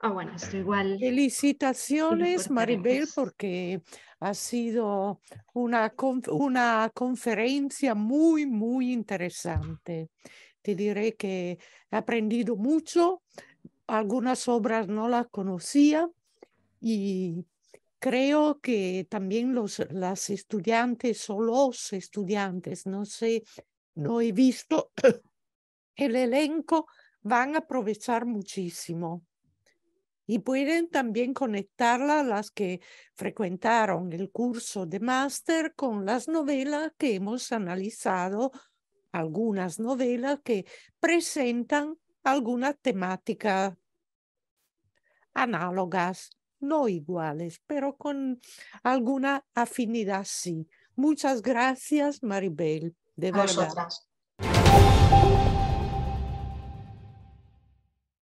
A: Bueno, esto igual.
D: Felicitaciones, Maribel, porque ha sido una conferencia muy, muy interesante. Te diré que he aprendido mucho. Algunas obras no las conocía y creo que también las estudiantes o los estudiantes, no sé, no he visto el elenco, van a aprovechar muchísimo. Y pueden también conectarla las que frecuentaron el curso de máster con las novelas que hemos analizado, algunas novelas que presentan alguna temática análogas, no iguales, pero con alguna afinidad sí. Muchas gracias, Maribel, de verdad.
B: Vosotras.